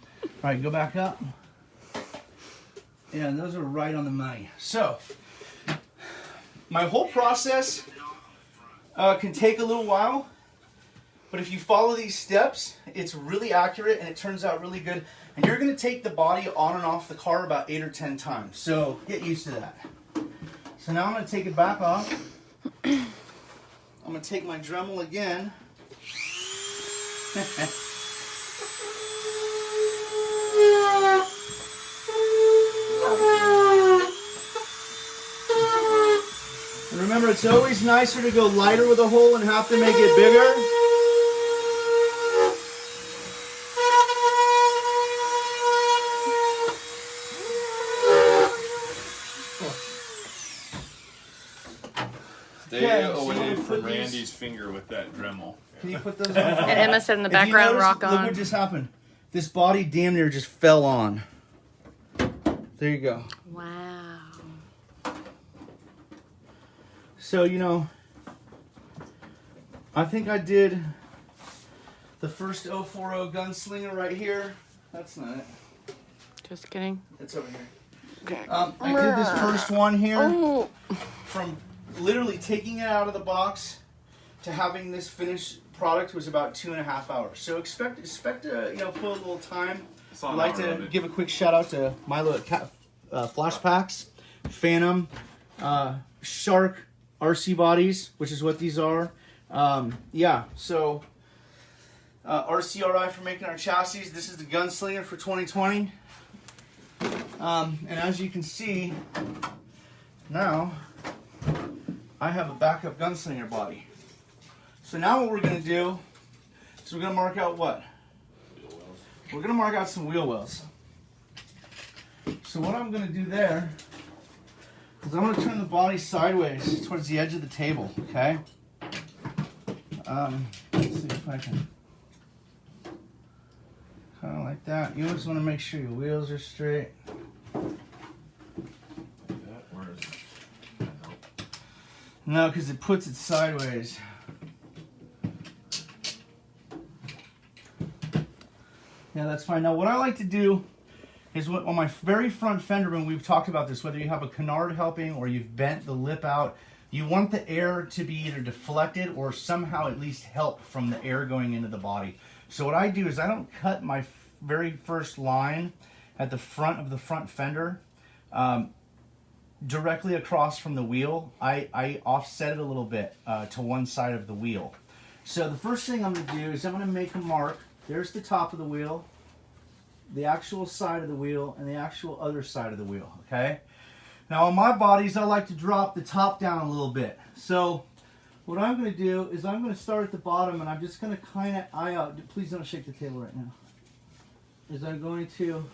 right, go back up. Yeah, those are right on the money. So, my whole process can take a little while, but if you follow these steps, it's really accurate and it turns out really good. And you're going to take the body on and off the car about 8 or 10 times. So, get used to that. So now I'm going to take it back off. I'm going to take my Dremel again. And remember, it's always nicer to go lighter with a hole and have to make it bigger. Stay away from Randy's finger with that Dremel. Can you put those on? And Emma said in the background, rock Look on. what just happened. This body damn near just fell on. There you go. Wow. So, you know, I think I did the first 040 gunslinger right here. That's not it. Just kidding. It's over here. Okay. I did this first one here. Oh. From literally taking it out of the box to having this finished product was about 2.5 hours. So expect to put a little time. I'd like to give a quick shout out to Milo at Flash Packs, Phantom, Shark RC bodies, which is what these are. So RCRI for making our chassis. This is the Gunslinger for 2020. And as you can see, now I have a backup Gunslinger body. So now what we're going to do is we're going to mark out what? We're going to mark out some wheel wells. So what I'm going to do there is I'm going to turn the body sideways towards the edge of the table, okay? Let's see if I can. Kind of like that. You just want to make sure your wheels are straight. No, because it puts it sideways. Yeah, that's fine. Now, what I like to do is on my very front fender, when we've talked about this, whether you have a canard helping or you've bent the lip out, you want the air to be either deflected or somehow at least help from the air going into the body. So what I do is I don't cut my very first line at the front of the front fender directly across from the wheel. I offset it a little bit to one side of the wheel. So the first thing I'm going to do is I'm going to make a mark. There's the top of the wheel, the actual side of the wheel, and the actual other side of the wheel, okay? Now on my bodies, I like to drop the top down a little bit. So what I'm going to do is I'm going to start at the bottom, and I'm just going to kind of eye out. Please don't shake the table right now. Is I'm going to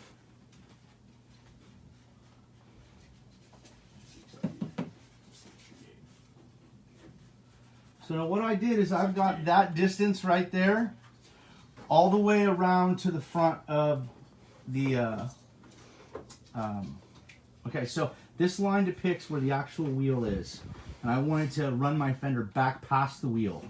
so now what I did is I've got that distance right there all the way around to the front of the okay, so this line depicts where the actual wheel is, and I wanted to run my fender back past the wheel,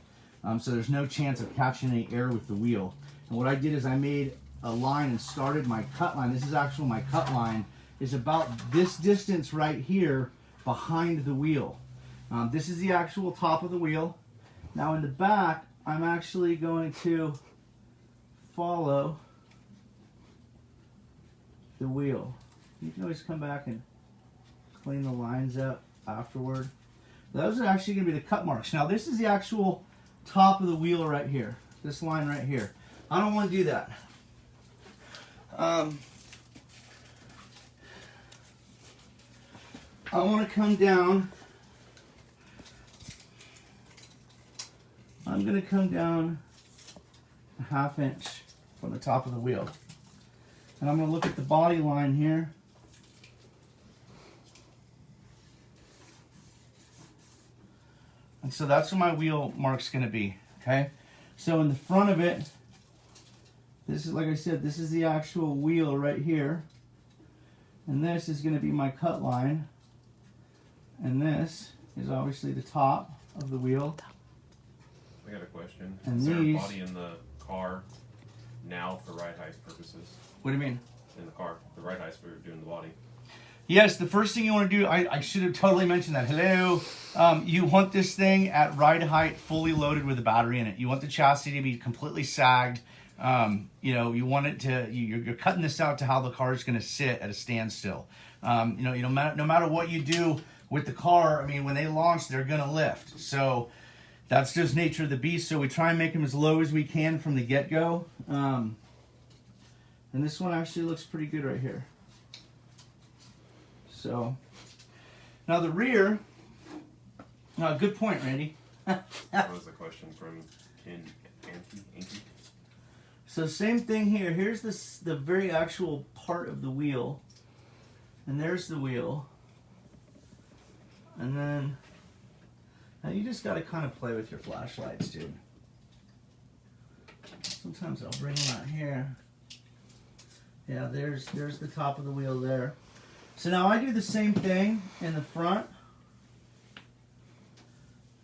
so there's no chance of catching any air with the wheel. And what I did is I made a line and started my cut line. This is actually my cut line is about this distance right here behind the wheel. This is the actual top of the wheel. Now in the back, I'm actually going to follow the wheel. You can always come back and clean the lines up afterward. Those are actually going to be the cut marks. Now this is the actual top of the wheel right here. This line right here. I don't want to do that. I want to come down. I'm going to come down a 1/2 inch from the top of the wheel. And I'm going to look at the body line here. And so that's where my wheel mark's going to be. Okay? So in the front of it, this is, like I said, this is the actual wheel right here. And this is going to be my cut line. And this is obviously the top of the wheel. I got a question. And is there a these- body in the car now for ride height purposes? What do you mean? In the car, the ride heights for doing the body. Yes, the first thing you want to do, I should have totally mentioned that. Hello. You want this thing at ride height fully loaded with a battery in it. You want the chassis to be completely sagged. You know, you want it to, you're cutting this out to how the car is going to sit at a standstill. No matter what you do with the car, I mean, when they launch, they're going to lift. So that's just nature of the beast. So we try and make them as low as we can from the get-go. And this one actually looks pretty good right here. So now the rear, good point, Randy. That was a question from Inky. So same thing here. Here's the very actual part of the wheel. And there's the wheel. And then, now you just got to kind of play with your flashlights, dude. Sometimes I'll bring them out here. Yeah, there's the top of the wheel there. So now I do the same thing in the front.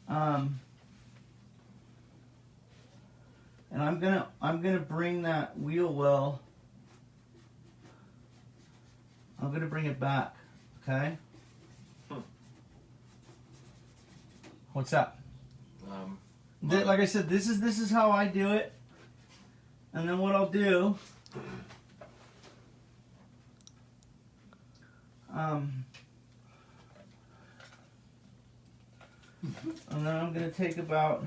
And I'm gonna bring that wheel well. I'm gonna bring it back. Okay. What's that? Like I said, this is how I do it. And then what I'll do. And then I'm going to take about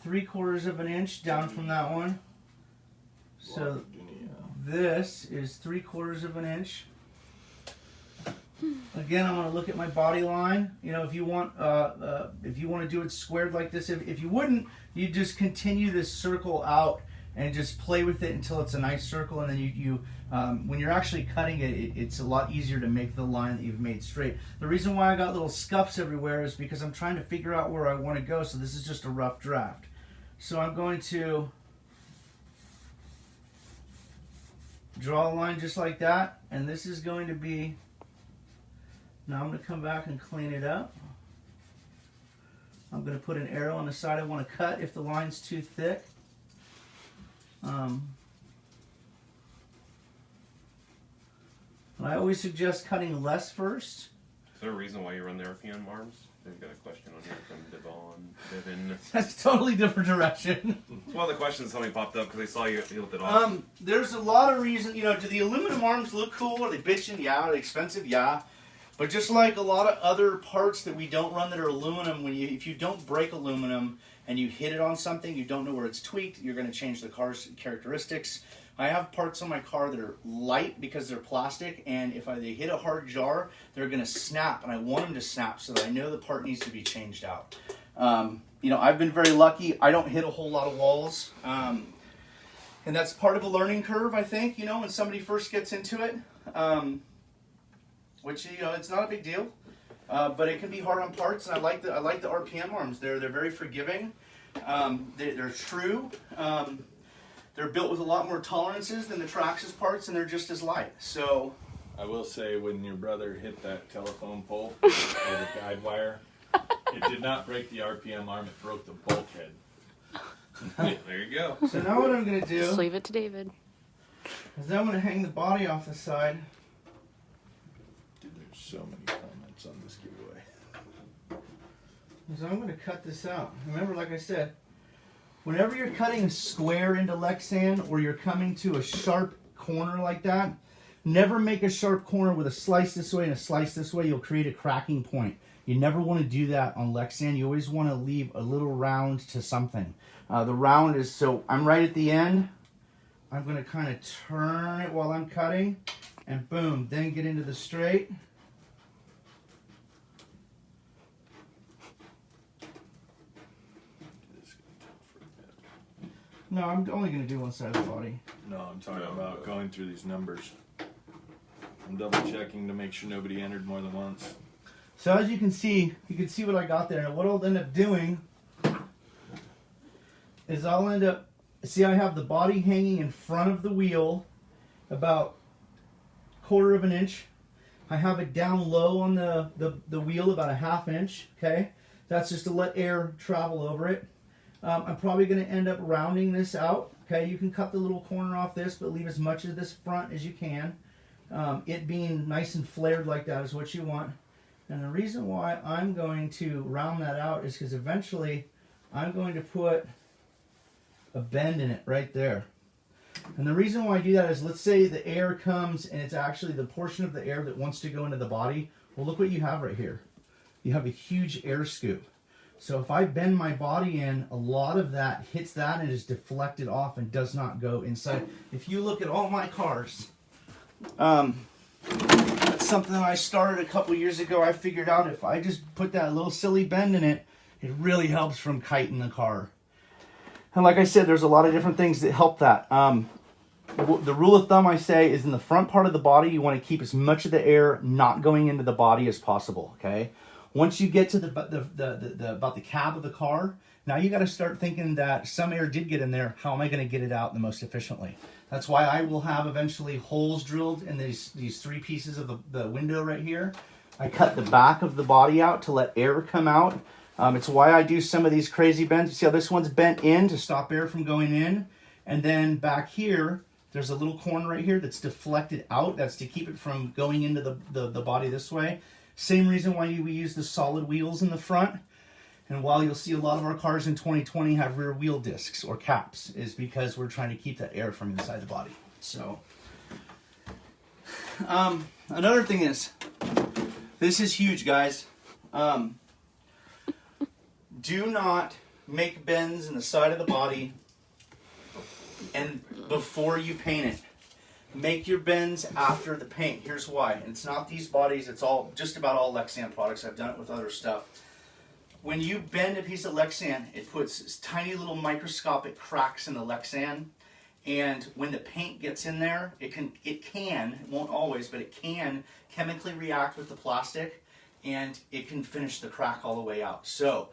3/4 of an inch down from that one. So this is 3/4 of an inch. Again, I'm going to look at my body line. You know, if you want to do it squared like this, if you wouldn't, you just continue this circle out and just play with it until it's a nice circle, and then you when you're actually cutting it, it's a lot easier to make the line that you've made straight. The reason why I got little scuffs everywhere is because I'm trying to figure out where I want to go, so this is just a rough draft. So I'm going to draw a line just like that, and this is going to be, now I'm going to come back and clean it up. I'm going to put an arrow on the side I want to cut if the line's too thick. I always suggest cutting less first. Is there a reason why you run the RPM arms? They've got a question on here from Devin. That's a totally different direction. It's one of the questions somebody popped up because they saw you with it off. There's a lot of reasons. You know, do the aluminum arms look cool? Are they bitching? Yeah. Are they expensive? Yeah. But just like a lot of other parts that we don't run that are aluminum, if you don't break aluminum and you hit it on something, you don't know where it's tweaked, you're going to change the car's characteristics. I have parts on my car that are light because they're plastic, and if they hit a hard jar, they're going to snap, and I want them to snap so that I know the part needs to be changed out. You know, I've been very lucky. I don't hit a whole lot of walls. And that's part of a learning curve, I think, you know, when somebody first gets into it. Which, you know, it's not a big deal. But it can be hard on parts, and I like the RPM arms. They're very forgiving. They're true. They're built with a lot more tolerances than the Traxxas parts, and they're just as light. So I will say, when your brother hit that telephone pole with a guide wire, it did not break the RPM arm, it broke the bulkhead. There you go. So now what I'm going to do Just leave it to David. is I'm going to hang the body off the side. Dude, there's so many comments on this giveaway. So I'm going to cut this out. Remember, like I said, whenever you're cutting a square into Lexan or you're coming to a sharp corner like that, never make a sharp corner with a slice this way and a slice this way. You'll create a cracking point. You never want to do that on Lexan. You always want to leave a little round to something. The round is, so I'm right at the end. I'm going to kind of turn it while I'm cutting, and boom, then get into the straight. No, I'm only going to do one side of the body. No, I'm talking about going through these numbers. I'm double checking to make sure nobody entered more than once. So as you can see what I got there. And what I'll end up doing is I'll end up, see, I have the body hanging in front of the wheel about 1/4 of an inch. I have it down low on the wheel about 1/2 inch, okay? That's just to let air travel over it. I'm probably going to end up rounding this out, okay? You can cut the little corner off this, but leave as much of this front as you can. It being nice and flared like that is what you want. And the reason why I'm going to round that out is because eventually I'm going to put a bend in it right there. And the reason why I do that is, let's say the air comes and it's actually the portion of the air that wants to go into the body. Well, look what you have right here. You have a huge air scoop. So if I bend my body in, a lot of that hits that and is deflected off and does not go inside. If you look at all my cars, that's something that I started a couple years ago. I figured out if I just put that little silly bend in it, it really helps from kiting the car. And like I said, there's a lot of different things that help that. The rule of thumb I say is in the front part of the body, you want to keep as much of the air not going into the body as possible, okay? Once you get to about the cab of the car, now you got to start thinking that some air did get in there. How am I going to get it out the most efficiently? That's why I will have eventually holes drilled in these 3 pieces of the window right here. I cut the back of the body out to let air come out. It's why I do some of these crazy bends. You see how this one's bent in to stop air from going in? And then back here, there's a little corner right here that's deflected out. That's to keep it from going into the body this way. Same reason why we use the solid wheels in the front. And while you'll see a lot of our cars in 2020 have rear wheel discs or caps, is because we're trying to keep that air from inside the body. So, another thing is, this is huge, guys. Do not make bends in the side of the body and before you paint it. Make your bends after the paint. Here's why. And it's not these bodies, it's all just about all Lexan products. I've done it with other stuff. When you bend a piece of Lexan, it puts tiny little microscopic cracks in the Lexan. And when the paint gets in there, it won't always, but it can chemically react with the plastic, and it can finish the crack all the way out. So,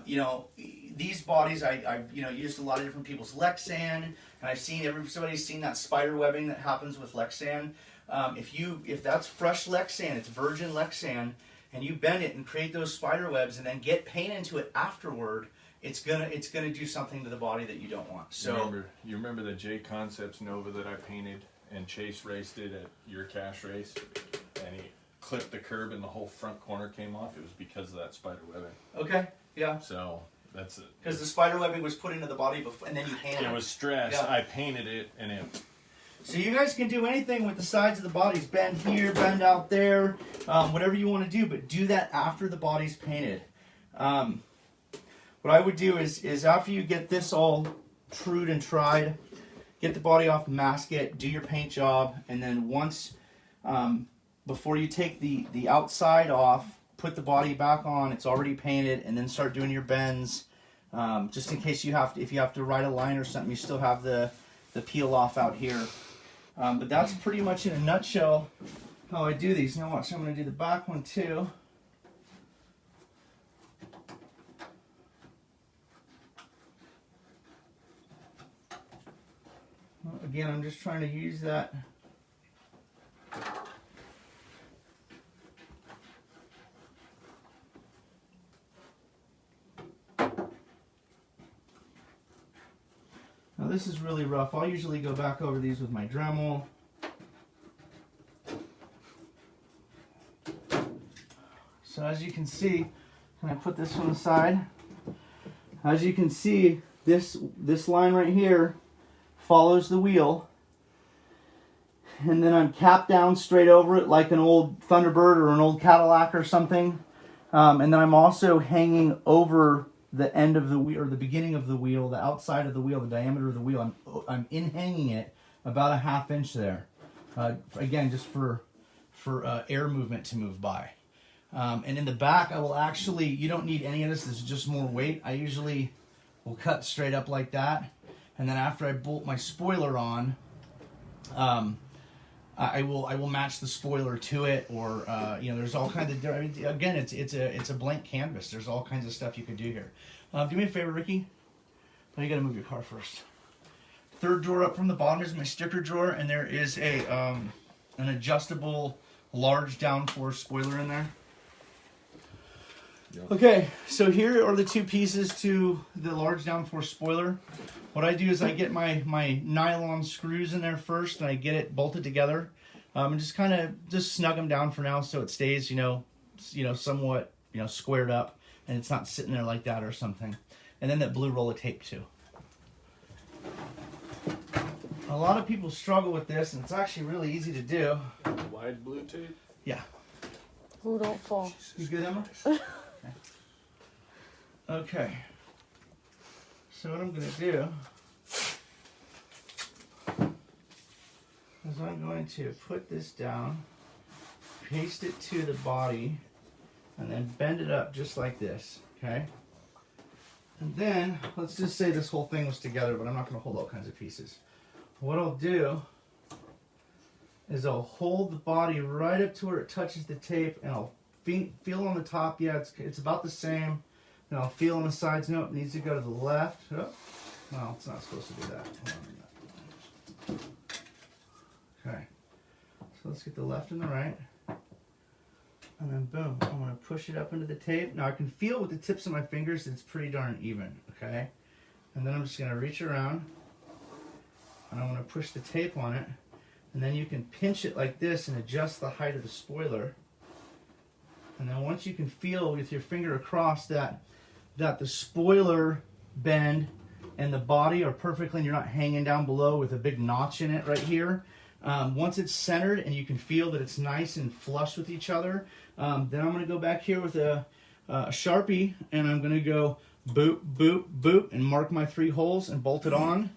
you know, these bodies, I've used a lot of different people's Lexan, and I've seen everybody's seen that spider webbing that happens with Lexan. If that's fresh Lexan, it's virgin Lexan, and you bend it and create those spider webs, and then get paint into it afterward, it's gonna do something to the body that you don't want. So you remember the J Concepts Nova that I painted and Chase raced it at your cash race, and he clipped the curb and the whole front corner came off? It was because of that spider webbing. Okay, yeah. So that's it. Because the spider webbing was put into the body before, and then you painted it. It was stress. Yeah. I painted it, and it. So you guys can do anything with the sides of the bodies. Bend here, bend out there, whatever you want to do, but do that after the body's painted. What I would do is after you get this all trued and tried, get the body off, mask it, do your paint job, and then once, before you take the outside off, put the body back on. It's already painted, and then start doing your bends. Just in case if you have to write a line or something, you still have the peel off out here. But that's pretty much in a nutshell how I do these. Now watch, I'm going to do the back one too. Well, again, I'm just trying to use that. Now this is really rough. I'll usually go back over these with my Dremel. So as you can see, can I put this one aside? As you can see, this line right here follows the wheel. And then I'm capped down straight over it like an old Thunderbird or an old Cadillac or something. And then I'm also hanging over the end of the wheel, or the beginning of the wheel, the outside of the wheel, the diameter of the wheel. I'm in hanging it about a 1/2 inch there. Again, just for air movement to move by. And in the back, I will actually, you don't need any of this. This is just more weight. I usually will cut straight up like that. And then after I bolt my spoiler on, I will match the spoiler to it, or there's all kinds of. I mean, again, it's a blank canvas. There's all kinds of stuff you could do here. Do me a favor, Ricky. Now you got to move your car first. Third drawer up from the bottom is my sticker drawer, and there is an adjustable large downforce spoiler in there. Yep. Okay, so here are the two pieces to the large downforce spoiler. What I do is I get my nylon screws in there first, and I get it bolted together, and just kind of snug them down for now, so it stays, somewhat, squared up, and it's not sitting there like that or something. And then that blue roll of tape too. A lot of people struggle with this, and it's actually really easy to do. Wide blue tape? Yeah. Ooh, don't fall. You good, Emma? Okay. So what I'm going to do is I'm going to put this down, paste it to the body, and then bend it up just like this, okay? And then, let's just say this whole thing was together, but I'm not going to hold all kinds of pieces. What I'll do is I'll hold the body right up to where it touches the tape, and I'll feel on the top. Yeah, it's about the same. And I'll feel on the sides. No, it needs to go to the left. Oh, well, it's not supposed to do that. Hold on. Okay. So let's get the left and the right. And then boom, I'm going to push it up into the tape. Now I can feel with the tips of my fingers that it's pretty darn even, okay? And then I'm just going to reach around, and I'm going to push the tape on it. And then you can pinch it like this and adjust the height of the spoiler. And then once you can feel with your finger across that the spoiler bend and the body are perfectly, and you're not hanging down below with a big notch in it right here. Once it's centered and you can feel that it's nice and flush with each other, then I'm going to go back here with a Sharpie, and I'm going to go boop, boop, boop, and mark my 3 holes and bolt it on.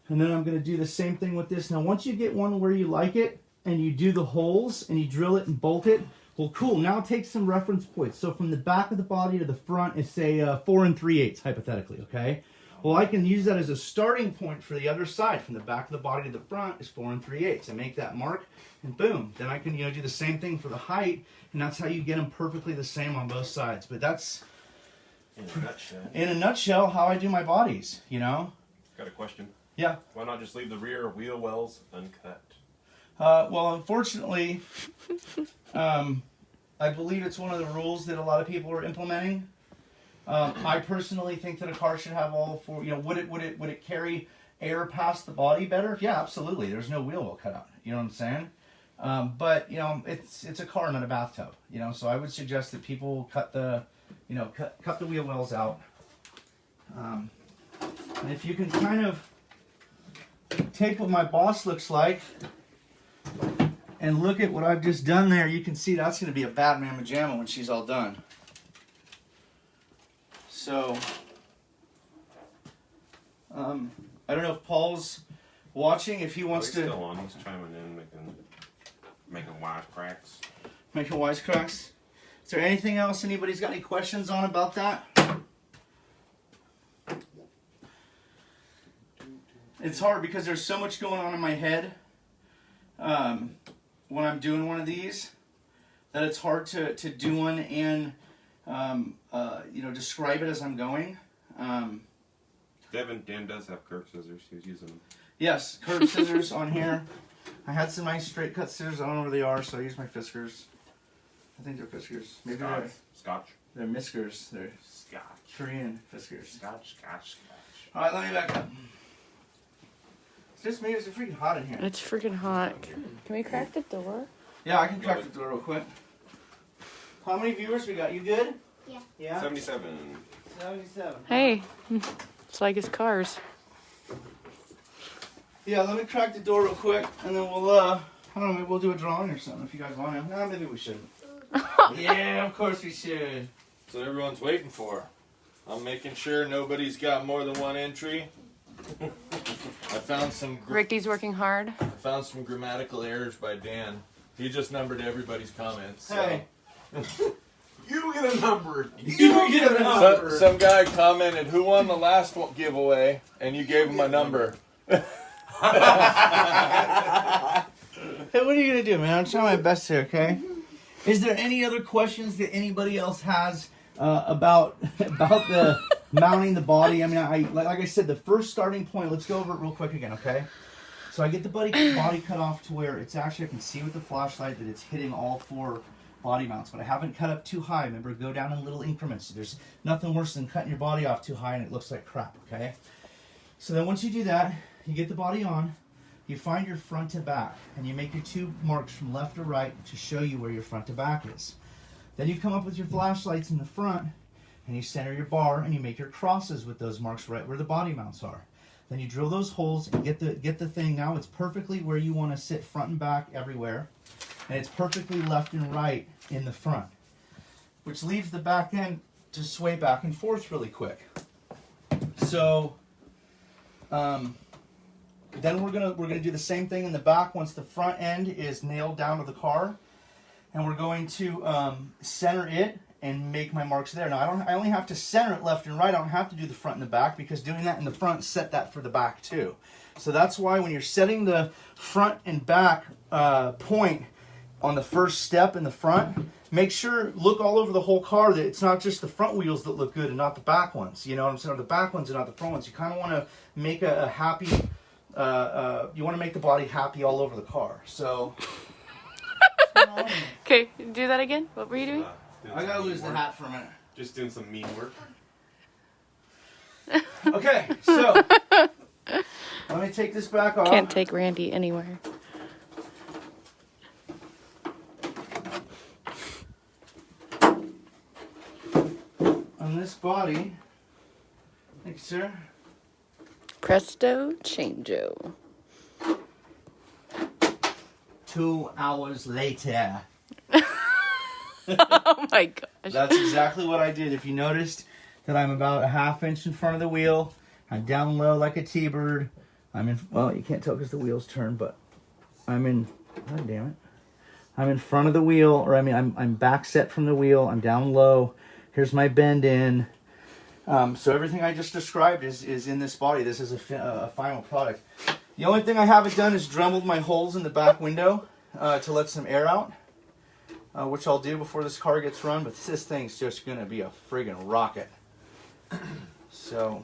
And then I'm going to do the same thing with this. Now once you get one where you like it, and you do the holes, and you drill it and bolt it, well, cool. Now take some reference points. So from the back of the body to the front is, say, 4 3/8, hypothetically, okay? Well, I can use that as a starting point for the other side. From the back of the body to the front is 4 3/8. I make that mark, and boom. Then I can, do the same thing for the height, and that's how you get them perfectly the same on both sides. But that's, in a nutshell, how I do my bodies, Got a question. Yeah. Why not just leave the rear wheel wells uncut? Well, unfortunately, I believe it's one of the rules that a lot of people are implementing. I personally think that a car should have all 4. Would it carry air past the body better? Yeah, absolutely. There's no wheel well cut out. You know what I'm saying? But it's a car, not a bathtub. So I would suggest that people cut the wheel wells out. And if you can kind of take what my boss looks like and look at what I've just done there, you can see that's going to be a bad mamma jamma when she's all done. So, I don't know if Paul's watching, if he wants to... He's still on. He's chiming in, making wisecracks. Making wisecracks? Is there anything else anybody's got any questions on about that? It's hard because there's so much going on in my head when I'm doing one of these that it's hard to do one and describe it as I'm going. Dan does have curved scissors. He was using them. Yes, curved scissors on here. I had some nice straight cut scissors. I don't know where they are, so I use my Fiskars. I think they're Fiskars. Maybe Scotch. they're Miskers. They're Scotch. Korean Fiskars. Scotch. All right, let me back up. It's just me. It's freaking hot in here. It's freaking hot. Can we crack the door? Yeah, I can crack the door real quick. How many viewers we got? You good? Yeah. Yeah? 77. 77. Hey, it's like his cars. Yeah, let me crack the door real quick, and then we'll, I don't know, maybe we'll do a drawing or something if you guys want to. No, maybe we shouldn't. Yeah, of course we should. So everyone's waiting for. I'm making sure nobody's got more than one entry. I found some Ricky's working hard. grammatical errors by Dan. He just numbered everybody's comments. So. Hey. You get a number. You get a number. Some guy commented, "Who won the last giveaway?" And you gave him a number. Hey, what are you going to do, man? I'm trying my best here, okay? Is there any other questions that anybody else has about the mounting the body? I mean, like I said, the first starting point, let's go over it real quick again, okay? So I get the body cut off to where it's actually, I can see with the flashlight that it's hitting all 4 body mounts, but I haven't cut up too high. Remember, go down in little increments. There's nothing worse than cutting your body off too high and it looks like crap, okay? So then once you do that, you get the body on, you find your front to back, and you make your 2 marks from left to right to show you where your front to back is. Then you come up with your flashlights in the front, and you center your bar, and you make your crosses with those marks right where the body mounts are. Then you drill those holes and get the thing. Now it's perfectly where you want to sit, front and back everywhere, and it's perfectly left and right in the front, which leaves the back end to sway back and forth really quick. So then we're gonna do the same thing in the back once the front end is nailed down to the car, and we're going to center it and make my marks there. Now I only have to center it left and right. I don't have to do the front and the back because doing that in the front set that for the back too. So that's why when you're setting the front and back point on the first step in the front, make sure, look all over the whole car that it's not just the front wheels that look good and not the back ones. You know what I'm saying? Or the back ones and not the front ones. You kind of want to make a happy, you want to make the body happy all over the car. So, Okay, do that again. What were you doing? I gotta lose the hat for a minute. Just doing some mean work. Okay, so let me take this back off. Can't take Randy anywhere. On this body, thank you, sir. Presto changeo. 2 hours later. Oh my gosh. That's exactly what I did. If you noticed that I'm about a ½ inch in front of the wheel, I'm down low like a T-bird. I'm in, well, you can't tell because the wheels turn, but I'm in, god damn it. I'm in front of the wheel, or I'm back set from the wheel. I'm down low. Here's my bend in. So everything I just described is in this body. This is a final product. The only thing I haven't done is dremeled my holes in the back window to let some air out, which I'll do before this car gets run. But this thing's just going to be a friggin' rocket. So,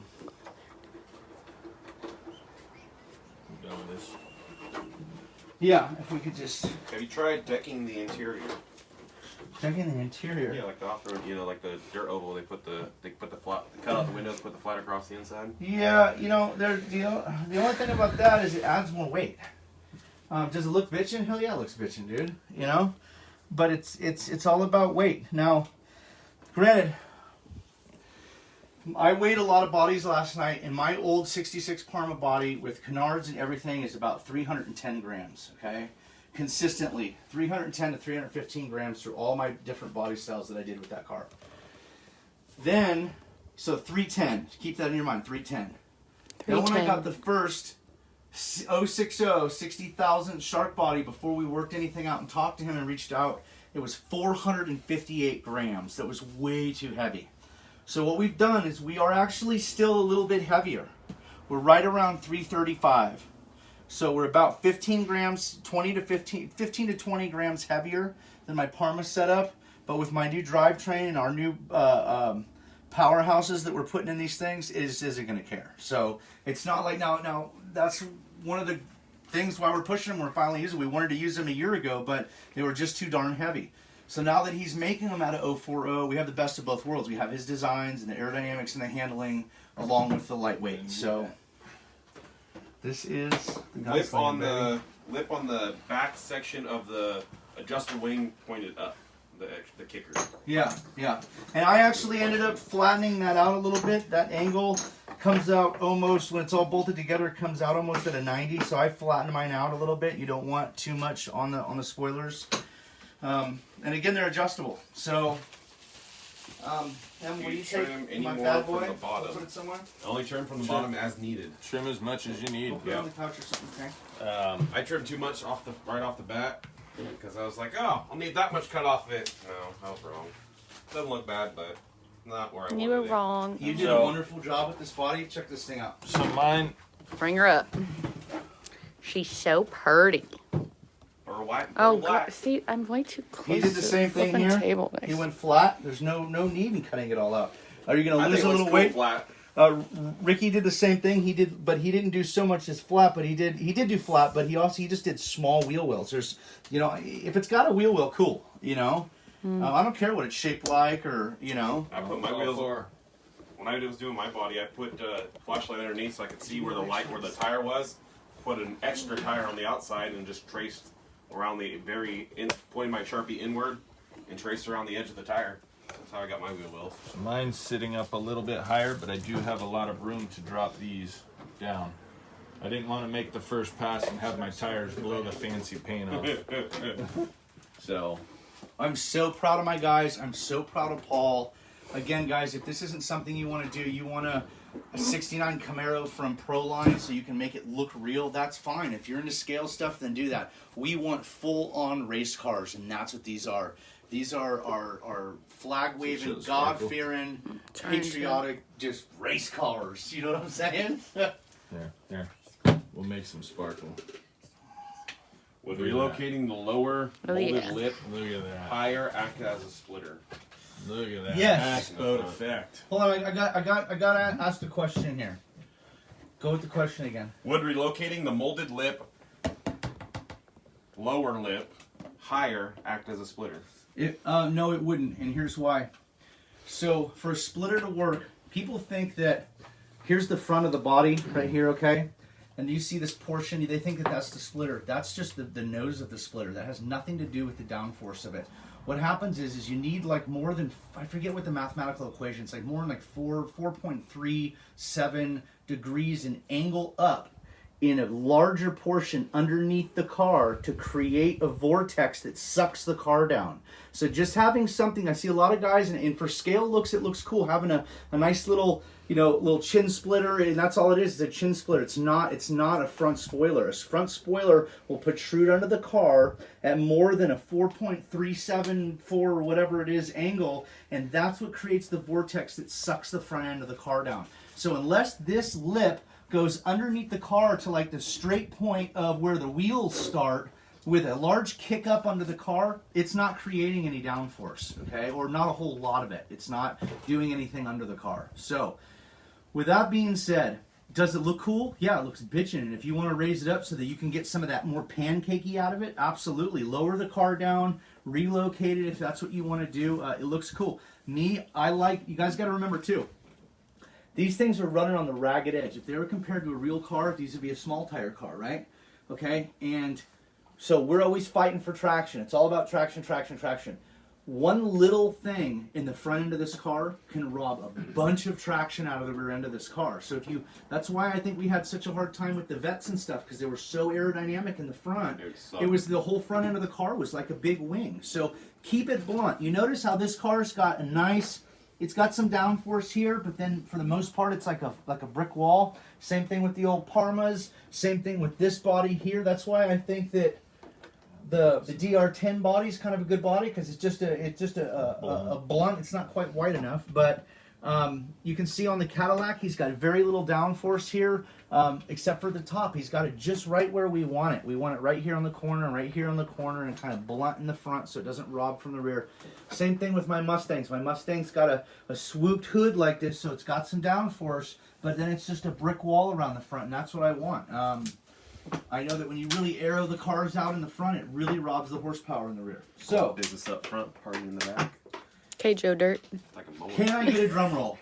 I'm done with this. yeah, if we could just Have you tried decking the interior? check in the interior. Yeah, like the off-road, like the dirt oval. They put the flat, cut out the windows, put the flat across the inside. Yeah, the only thing about that is it adds more weight. Does it look bitchin'? Hell yeah, it looks bitchin', dude. But it's all about weight. Now, granted, I weighed a lot of bodies last night, and my old 66 Parma body with canards and everything is about 310 grams, okay? Consistently, 310 to 315 grams through all my different body styles that I did with that car. Then, so 310, keep that in your mind, 310. Then when I got the first 060, 60,000 shark body before we worked anything out and talked to him and reached out it was 458 grams. That was way too heavy. So what we've done is we are actually still a little bit heavier. We're right around 335. So we're about 15 grams, 15 to 20 grams heavier than my Parma setup. But with my new drivetrain and our new powerhouses that we're putting in these things, it isn't going to care. So it's not like now that's one of the things why we're pushing them. We're finally using. We wanted to use them a year ago, but they were just too darn heavy. So now that he's making them out of 040, we have the best of both worlds. We have his designs and the aerodynamics and the handling, along with the lightweight. So this is the Lip on the back section of the adjustable wing pointed up, the kicker. Yeah. And I actually ended up flattening that out a little bit. That angle comes out almost, when it's all bolted together, it comes out almost at a 90. So I flattened mine out a little bit. You don't want too much on the spoilers. And again, they're adjustable. So, Em, what do you take? Trim any My more bad from boy? the bottom. Put it somewhere? Only trim from the bottom as needed. Trim as much as you need. We'll put it on the couch or something, okay? I trimmed too much right off the bat because I was like, oh, I'll need that much cut off of it. No, I was wrong. Doesn't look bad, but not where I wanted You were it. wrong. You did a wonderful job with this body. Check this thing out. So mine, Bring her up. She's so pretty. Or white. Oh, or black. God. See, I'm way too close. He did the to same thing flipping here. Table. He went flat. There's no need in cutting it all out. Are you going I to lose think a it little looks weight? cool flat. Ricky did the same thing. He didn't do so much as flat, but he did do flat. But he just did small wheel wells. There's, if it's got a wheel well, cool. I don't care what it's shaped like, or I put my wheels when I was doing my body. I put flashlight underneath so I could see where the tire was. Put an extra tire on the outside and just traced around pointing my Sharpie inward and traced around the edge of the tire. That's how I got my wheel wells. mine's sitting up a little bit higher, but I do have a lot of room to drop these down. I didn't want to make the first pass and have my tires blow the fancy paint off. So, I'm so proud of my guys. I'm so proud of Paul. Again, guys, if this isn't something you want to do, you want a 69 Camaro from Proline so you can make it look real, that's fine. If you're into scale stuff, then do that. We want full-on race cars, and that's what these are. These are flag-waving, God-fearing, patriotic, just race cars. You know what I'm saying? there. We'll make some sparkle. With relocating the lower molded lip Look at that. higher act as a splitter. Look at that. Yes. Boat effect. Hold on, I got to ask the question here. Go with the question again. Would relocating the molded lip, lower lip, higher act as a splitter? No, it wouldn't, and here's why. So for a splitter to work, people think that here's the front of the body right here, okay? And you see this portion, they think that that's the splitter. That's just the nose of the splitter. That has nothing to do with the downforce of it. What happens is you need like more than, I forget what the mathematical equation, it's like more than like 4.37 degrees in angle up in a larger portion underneath the car to create a vortex that sucks the car down. So just having something, I see a lot of guys, and for scale looks, it looks cool, having a nice little, little chin splitter, and that's all it is a chin splitter. It's not a front spoiler. A front spoiler will protrude under the car at more than a 4.374 or whatever it is angle, and that's what creates the vortex that sucks the front end of the car down. So unless this lip goes underneath the car to like the straight point of where the wheels start with a large kick up under the car, it's not creating any downforce, okay? Or not a whole lot of it. It's not doing anything under the car. So, with that being said, does it look cool? Yeah, it looks bitchin'. And if you want to raise it up so that you can get some of that more pancakey out of it, absolutely. Lower the car down, relocate it if that's what you want to do. It looks cool. You guys got to remember too, these things are running on the ragged edge. If they were compared to a real car, these would be a small tire car, right? Okay, and so we're always fighting for traction. It's all about traction, traction, traction. One little thing in the front end of this car can rob a bunch of traction out of the rear end of this car. So that's why I think we had such a hard time with the Vets and stuff, because they were so aerodynamic in the front. It was the whole front end of the car was like a big wing. So keep it blunt. You notice how this car's got it's got some downforce here, but then for the most part, it's like a brick wall. Same thing with the old Parmas. Same thing with this body here. That's why I think that the DR10 body is kind of a good body because it's just a blunt. It's not quite wide enough, but you can see on the Cadillac he's got very little downforce here, except for the top. He's got it just right where we want it. We want it right here on the corner and right here on the corner, and kind of blunt in the front so it doesn't rob from the rear. Same thing with my Mustangs. My Mustang's got a swooped hood like this, so it's got some downforce, but then it's just a brick wall around the front, and that's what I want. I know that when you really aero the cars out in the front, it really robs the horsepower in the rear. So, Business up front, party in the back. Okay, Joe Dirt. Like a mower. can I get a drum roll?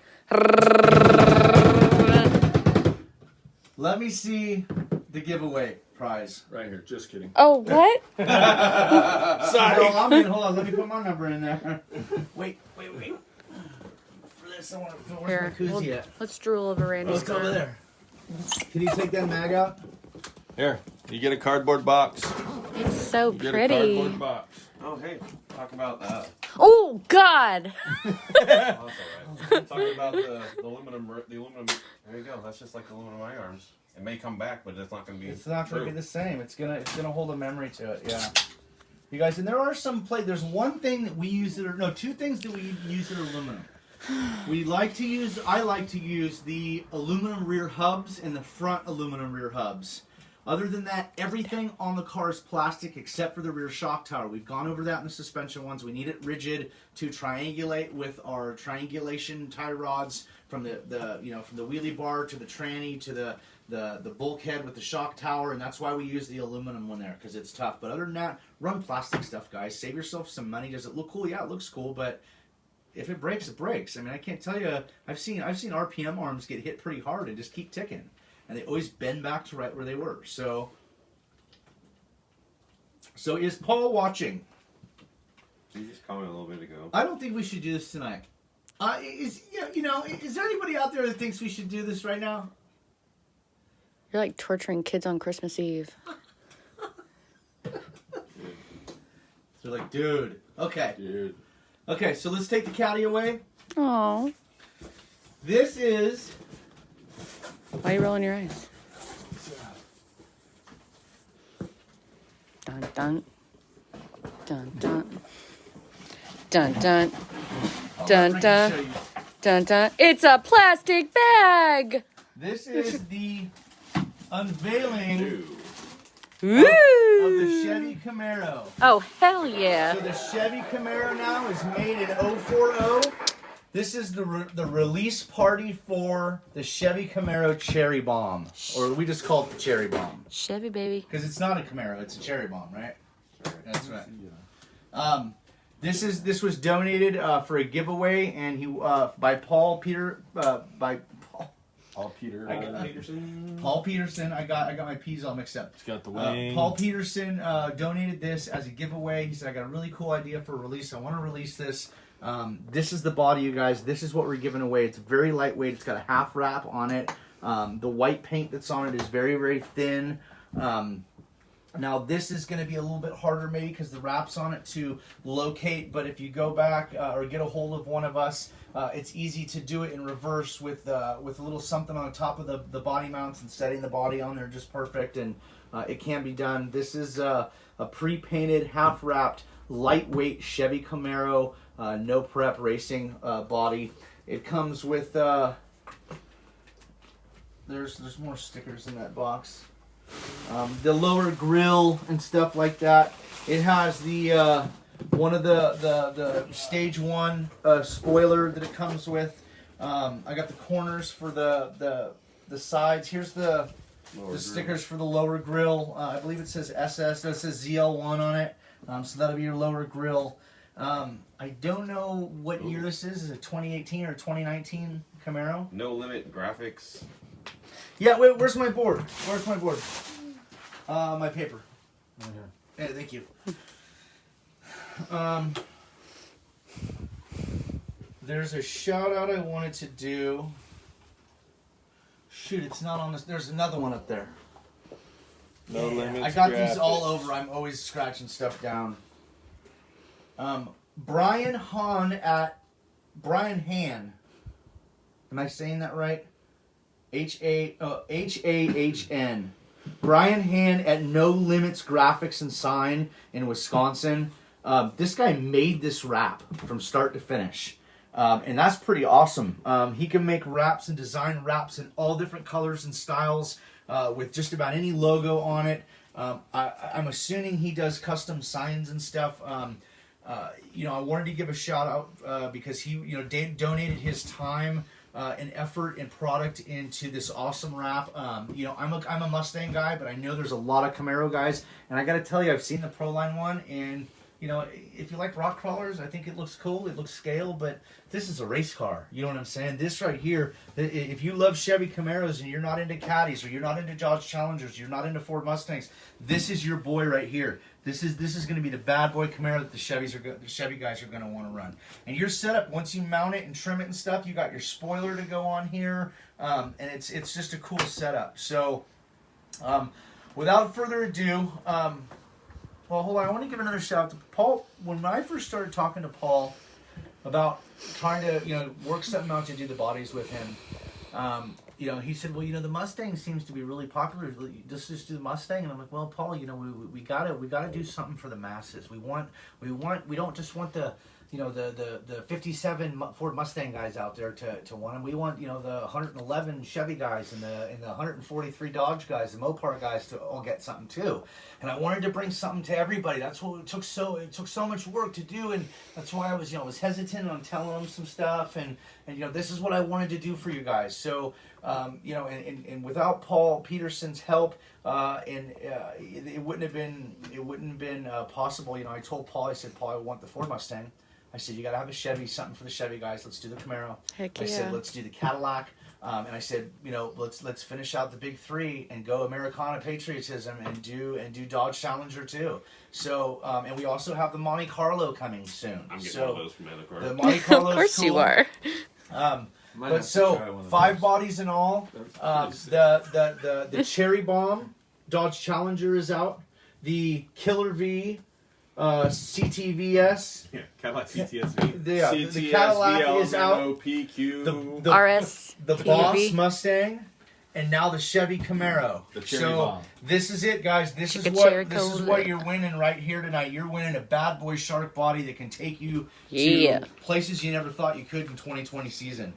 Let me see the giveaway prize. Right here. Just kidding. Oh, what? Sorry. No, hold on. Let me put my number in there. Wait. For this, I want to. Where's my koozie at? Let's drool over Randy's It's over car. there. Can you take that mag out? Here, you get a cardboard box. It's so You get a pretty. cardboard box. Oh, hey, talk about that. Oh, God. Oh, that's all right. Talking about the aluminum. There you go. That's just like the aluminum eye arms. It may come back, but it's not going to be. It's not going to true. be the same. It's gonna hold a memory to it. Yeah. You guys, and there are some There's one thing that we use two things that we use that are aluminum. I like to use the aluminum rear hubs and the front aluminum rear hubs. Other than that, everything on the car is plastic except for the rear shock tower. We've gone over that in the suspension ones. We need it rigid to triangulate with our triangulation tie rods from the from the wheelie bar to the tranny to the bulkhead with the shock tower, and that's why we use the aluminum one there because it's tough. But other than that, run plastic stuff, guys. Save yourself some money. Does it look cool? Yeah, it looks cool, but if it breaks, it breaks. I mean, I can't tell you. I've seen RPM arms get hit pretty hard and just keep ticking, and they always bend back to right where they were. So is Paul watching? You just called me a little bit ago. I don't think we should do this tonight. Is there anybody out there that thinks we should do this right now? You're like torturing kids on Christmas Eve. They're like, dude. Okay. Dude. Okay, so let's take the caddy away. Oh, This is why are you rolling your eyes? Dun dun dun dun dun dun dun I'll dun show you. dun dun. It's a plastic bag. This is the unveiling Woo! of the Chevy Camaro. Oh hell So yeah! the Chevy Camaro now is made in 040. This is the release party for the Chevy Camaro Cherry Bomb, or we just call it the Cherry Bomb Chevy baby. because it's not a Camaro, it's a Cherry Bomb, right? That's right. This was donated for a giveaway, and he by Paul Peter by All Peter. Peterson. Paul Peterson. I got my P's all mixed up. It's got the wing. Paul Peterson donated this as a giveaway. He said, I got a really cool idea for a release. I want to release this. This is the body, you guys. This is what we're giving away. It's very lightweight. It's got a half wrap on it. The white paint that's on it is very, very thin. Now, this is going to be a little bit harder maybe because the wrap's on it to locate. But if you go back or get a hold of one of us, it's easy to do it in reverse with a little something on the top of the body mounts and setting the body on there just perfect. And it can be done. This is a pre-painted, half-wrapped, lightweight Chevy Camaro, no prep racing body. It comes with there's more stickers in that box. The lower grill and stuff like that. It has the one of the stage 1 spoiler that it comes with. I got the corners for the sides. Here's the stickers for the lower grill. I believe it says SS. It says ZL1 on it. So that'll be your lower grill. I don't know what year this is. Is it 2018 or 2019 Camaro? No limit graphics. Yeah, wait, where's my board? Where's my board? My paper. Right here. Yeah, thank you. There's a shout out I wanted to do. Shoot, it's not on this. There's another one up there. No limits. I got these graphics. all over. I'm always scratching stuff down. Brian Han at Brian Han. Am I saying that right? H-A-H-N. Brian Hand at No Limits Graphics and Sign in Wisconsin. This guy made this wrap from start to finish. And that's pretty awesome. He can make wraps and design wraps in all different colors and styles with just about any logo on it. I'm assuming he does custom signs and stuff. I wanted to give a shout out because he, donated his time and effort and product into this awesome wrap. I'm a Mustang guy, but I know there's a lot of Camaro guys, and I got to tell you, I've seen the Proline one, and if you like rock crawlers, I think it looks cool. It looks scale, but this is a race car. You know what I'm saying? This right here, if you love Chevy Camaros and you're not into Caddies or you're not into Dodge Challengers, you're not into Ford Mustangs, this is your boy right here. This is going to be the bad boy Camaro that the Chevy guys are going to want to run. And your setup, once you mount it and trim it and stuff, you got your spoiler to go on here, and it's just a cool setup. So, without further ado. Well, hold on. I want to give another shout out to Paul. When I first started talking to Paul about trying to, work something out to do the bodies with him, he said, well, the Mustang seems to be really popular. Just do the Mustang, and I'm like, well, Paul, we gotta do something for the masses. We don't just want the 57 Ford Mustang guys out there to want them. We want, the 111 Chevy guys and the 143 Dodge guys, the Mopar guys to all get something too. And I wanted to bring something to everybody. That's what it took so much work to do, and that's why I was hesitant on telling them some stuff, and this is what I wanted to do for you guys. So, and without Paul Peterson's help, it wouldn't have been possible. I told Paul, I said, Paul, I want the Ford Mustang. I said, you got to have a Chevy, something for the Chevy guys. Let's do the Camaro. Heck I yeah. said, let's do the Cadillac. And I said, let's finish out the big three and go Americana patriotism and do Dodge Challenger too. So, and we also have the Monte Carlo coming soon. I'm getting one of those from the other car. The Monte Carlo Of course cool. you are. But so 5 bodies in all. The Cherry Bomb Dodge Challenger is out. The Killer V CTVS. Yeah, Cadillac CTSV. The Cadillac is out. PQ. The RS. the TV. Boss Mustang, and now the Chevy Camaro. The Cherry so Bomb. this is it, guys. This is Cherry what you're winning right here tonight. You're winning a bad boy shark body that can take you Yeah. to places you never thought you could in 2020 season.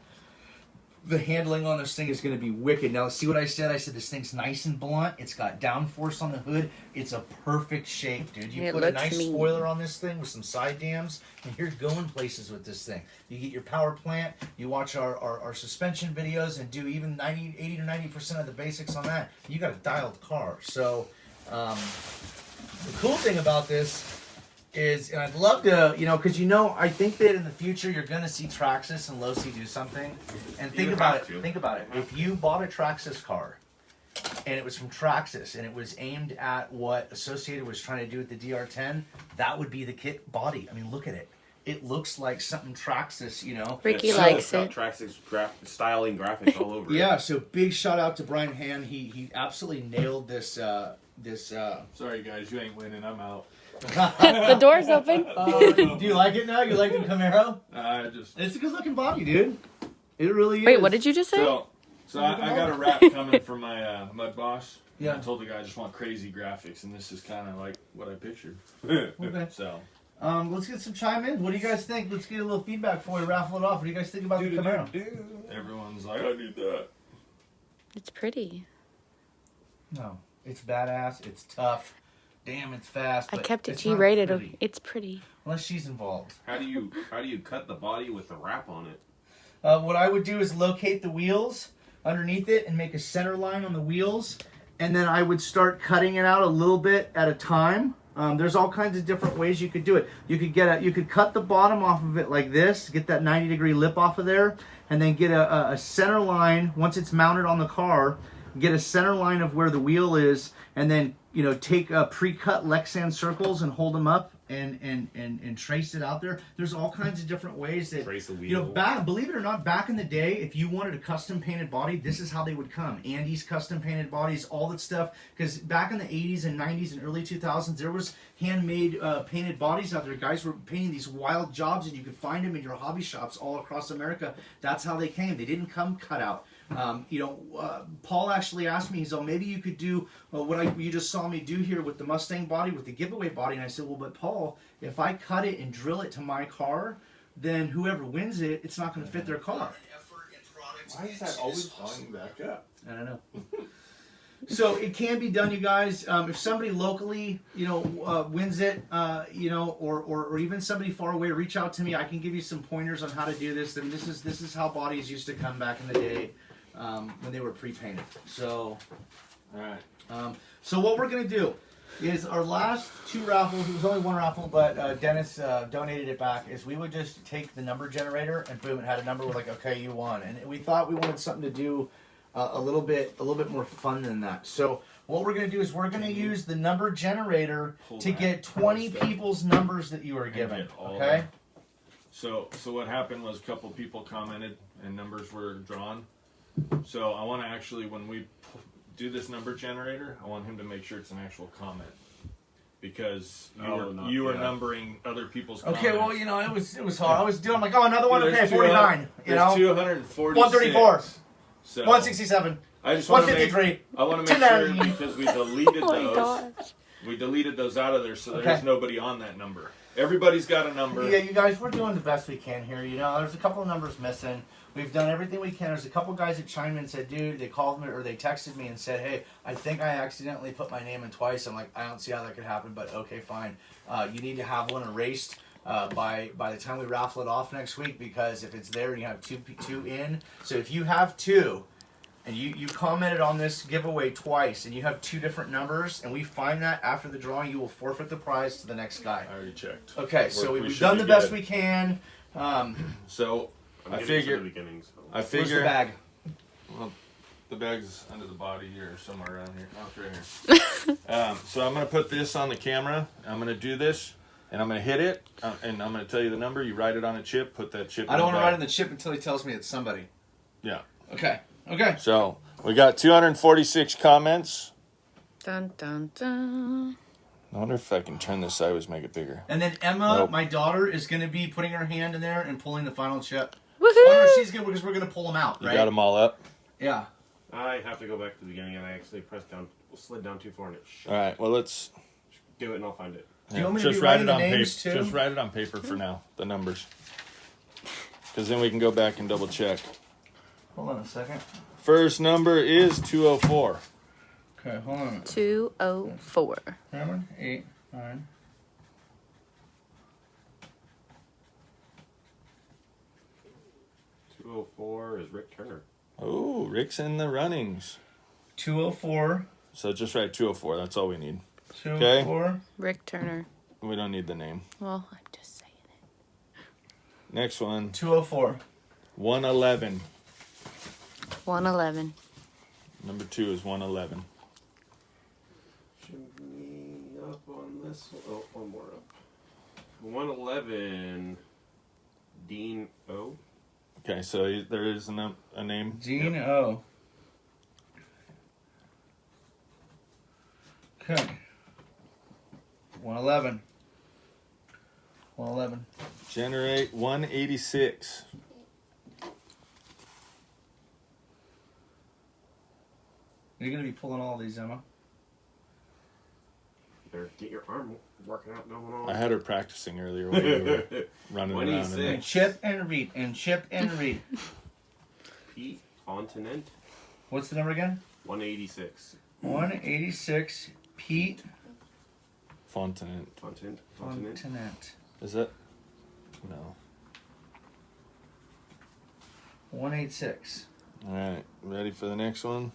The handling on this thing is going to be wicked. Now, see what I said? I said this thing's nice and blunt. It's got downforce on the hood. It's a perfect shape, dude. You It put a looks nice mean. spoiler on this thing with some side dams, and you're going places with this thing. You get your power plant. You watch our suspension videos and do even 80 to 90% of the basics on that. You got a dialed car. So, the cool thing about this is, and I'd love to, because I think that in the future you're going to see Traxxas and Losi do something. And think about it. If you bought a Traxxas car, and it was from Traxxas, and it was aimed at what Associated was trying to do with the DR10, that would be the kit body. I mean, look at it. It looks like something Traxxas, Ricky It's likes got it. Traxxas styling graphics all over Yeah, it. so big shout out to Brian Hand. He absolutely nailed this. Sorry guys, you ain't winning. I'm out. The door's open. Do you like it now? You like the Camaro? It's a good looking body, dude. It really is. Wait, what did you just say? So I got a wrap coming from my boss. Yeah. I told the guy I just want crazy graphics, and this is kind of like what I pictured. Okay. So. Let's get some chime in. What do you guys think? Let's get a little feedback before we raffle it off. What do you guys think about the Camaro? Everyone's like, I need that. It's pretty. No, it's badass. It's tough. Damn, it's fast. I but kept it it's not G-rated. pretty. It's pretty. Unless she's involved. How do you cut the body with the wrap on it? What I would do is locate the wheels underneath it and make a center line on the wheels, and then I would start cutting it out a little bit at a time. There's all kinds of different ways you could do it. You could cut the bottom off of it like this, get that 90-degree lip off of there, and then get a center line once it's mounted on the car. Get a center line of where the wheel is, and then take pre-cut Lexan circles and hold them up and trace it out there. There's all kinds of different ways that Trace the wheel. believe it or not, back in the day, if you wanted a custom painted body, this is how they would come. Andy's custom painted bodies, all that stuff. Because back in the 80s and 90s and early 2000s, there was handmade painted bodies out there. Guys were painting these wild jobs, and you could find them in your hobby shops all across America. That's how they came. They didn't come cut out. Paul actually asked me, he's like, maybe you could do what you just saw me do here with the Mustang body, with the giveaway body. And I said, well, but Paul, if I cut it and drill it to my car, then whoever wins it, it's not going to fit their car. Why is that always falling back up? I don't know. So it can be done, you guys. If somebody locally, wins it, or even somebody far away, reach out to me. I can give you some pointers on how to do this. I mean, this is how bodies used to come back in the day when they were pre-painted. So, All right. So what we're gonna do is our last two raffles. It was only one raffle, but Dennis donated it back. Is we would just take the number generator and boom, it had a number. We're like, okay, you won, and we thought we wanted something to do. A little bit more fun than that. So what we're going to do is we're going to use the number generator to get 20 people's numbers that you are given. Okay. So what happened was a couple people commented and numbers were drawn. So I want to actually, when we do this number generator, I want him to make sure it's an actual comment. Because you were numbering other people's comments. Okay, well, it was hard. I was doing like, another one, okay, 49. There's 246. 134. So 167. I just want to 153. I want to make sure because we deleted Oh my those. gosh. We deleted those out of there, so there's nobody on that number. Everybody's got a number. Yeah, you guys, we're doing the best we can here. There's a couple of numbers missing. We've done everything we can. There's a couple guys that chimed in and said, dude, they called me or they texted me and said, hey, I think I accidentally put my name in twice. I'm like, I don't see how that could happen, but okay, fine. You need to have one erased by the time we raffle it off next week, because if it's there and you have two in, so if you have two and you commented on this giveaway twice and you have two different numbers and we find that after the drawing, you will forfeit the prize to the next guy. I already checked. Okay, so we've done the best we can. So I figure. Where's the bag? Well, the bag's under the body here, somewhere around here. Oh, it's right here. So I'm going to put this on the camera. I'm going to do this, and I'm going to hit it, and I'm going to tell you the number. You write it on a chip. Put that chip. I don't want to write on the chip until he tells me it's somebody. Yeah. Okay. So we got 246 comments. Dun dun dun. I wonder if I can turn this sideways, make it bigger. And then Emma, Nope. my daughter, is going to be putting her hand in there and pulling the final chip. Woohoo! Oh, no, she's good because we're going to pull them out, right? You got them all up. Yeah. I have to go back to the beginning, and I actually slid down too far, and it All right. Well, let's do it, and I'll find it. Do you want me to just be write writing it the on paper. names too? Just write it on paper for now. The numbers, because then we can go back and double check. Hold on a second. First number is 204. Okay, hold on. 204. 7, 8, 9. .204 is Rick Turner. Oh, Rick's in the runnings. 204. So just write 204. That's all we need. 204. Rick Turner. We don't need the name. Well, I'm just saying it. Next one. 204. 111. 111. Number 2 is 111. Should be up on this one. Oh, one more up. 111. Dean O. Okay, so there is a name. Dean O. Okay. 111. 111. Generate 186. You're going to be pulling all these, Emma. Better get your arm working out going on. I had her practicing earlier when we were running around. 26. Chip and read. And chip and read. Pete Fontenant. What's the number again? 186. 186. Pete Fontenant. Fontenant. Is that? No. 186. All right, ready for the next one?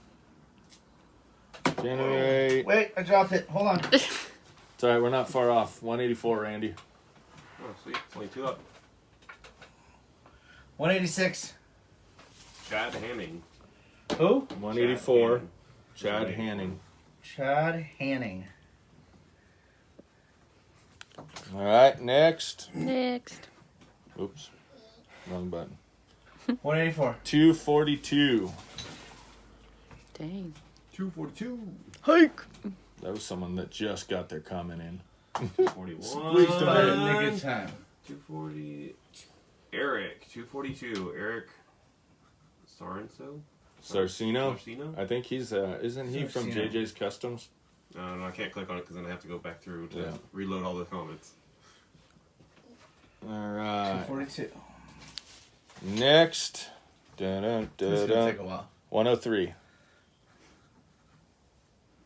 Generate. Wait, I dropped it. Hold on. It's all right, we're not far off. 184, Randy. Oh, sweet. It's only 2 up. 186. Chad Hanning. Who? 184. Chad Hanning. Hanning. Chad Hanning. All right, next. Next. Oops, wrong button. 184. 242. Dang. 242. Hike. That was someone that just got their comment in. 241. Please don't have a good time. 240. Eric. 242. Eric Sorensen. Sarcino. Sarcino? I think he's isn't he from Sarcino. JJ's Customs? No, I can't click on it because then I have to go back through to Yeah. reload all the comments. All right. 242. Next. This is gonna take a while. 103.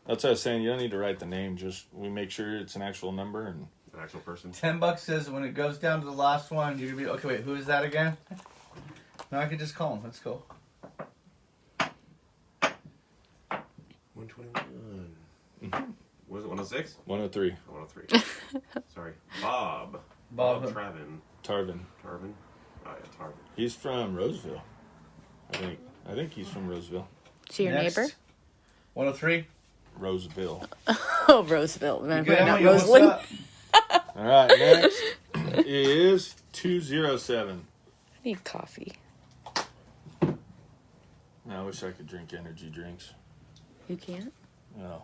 That's what I was saying. You don't need to write the name. Just we make sure it's an actual number and. An actual person. $10 says when it goes down to the last one, you're gonna be okay. Wait, who is that again? No, I could just call him. Let's go. 121. Was it 106? 103. 103. Sorry. Bob. Bob. Travin. Tarvin. Tarvin? Oh, yeah, Tarvin. He's from Roseville. I think he's from Roseville. So your Next. neighbor? 103. Roseville. Oh, Roseville. Remember, Good, not Emily, what's Roseland. up? All right. Next is 207. I need coffee. I wish I could drink energy drinks. You can't? No.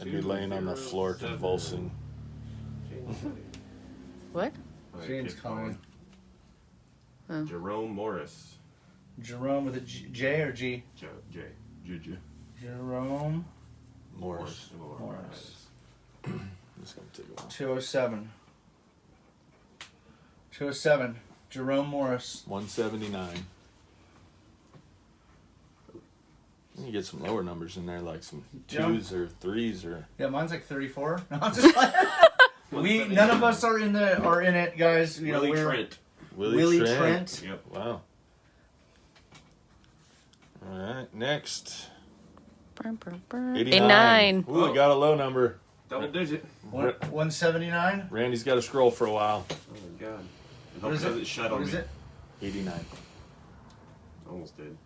I'd be laying on the floor 207. convulsing. What? Jane's calling. Oh. Jerome Morris. Jerome with a J or G? Juju. Jerome Morris. Morris. It's going to take a while. 207. 207. Jerome Morris. 179. You get some lower numbers in there, like some twos or threes or. Yeah, mine's like 34. No, I'm just like none of us are in it, guys. You Willie know, we're Trent. Willie Trent. Yep. Wow. All right, next. 89. Ooh, we got a low number. Double digit. 179. Randy's got to scroll for a while. Oh my god. I What hope is it doesn't it? shut What on is me. it? 89. Almost did.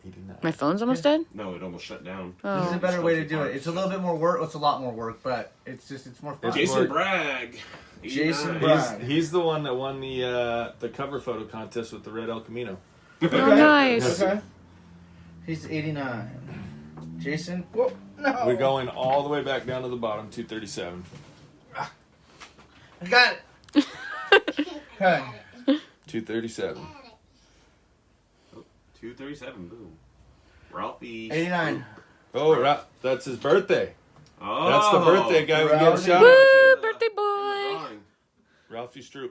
89. My phone's almost dead? No, it almost shut down. This is a Oh. better way to do it. It's a little bit more work. It's a lot more work, but it's more fun. Jason Bragg. Jason 89. Bragg. He's the one that won the cover photo contest with the red El Camino. Oh, nice. Okay. He's 89. Jason. Whoa, no. We're going all the way back down to the bottom, 237. I got it. Okay. 237. 237. Boom. Ralphie. 89. Oh, that's his birthday. Oh. That's the birthday guy. We give a Ralphie. shout out Woo, to. birthday boy. Ralphie Stroop.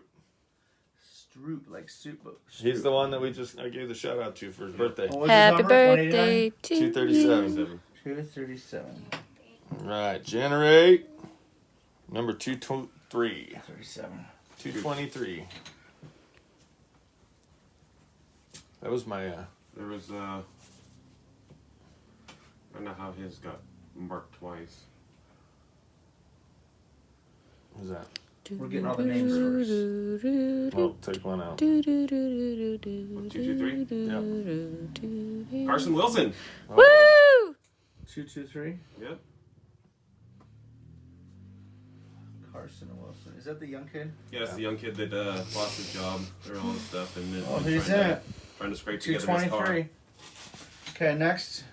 Stroop, like soup. He's the one that I gave the shout out to for his birthday. What was his Happy number? birthday to 237. you. 237. Right, generate number 223. 37. 223. That was my There was, I don't know how his got marked twice. what was that? We're getting all the names first. Well, take one out. 223? Carson Wilson. Woo! 223. Yep. Carson Wilson. Is that the young kid? Yeah, that's the young kid that lost his job or all this stuff and then Oh, who's in it? trying to scrape together his car. 223. Okay, next.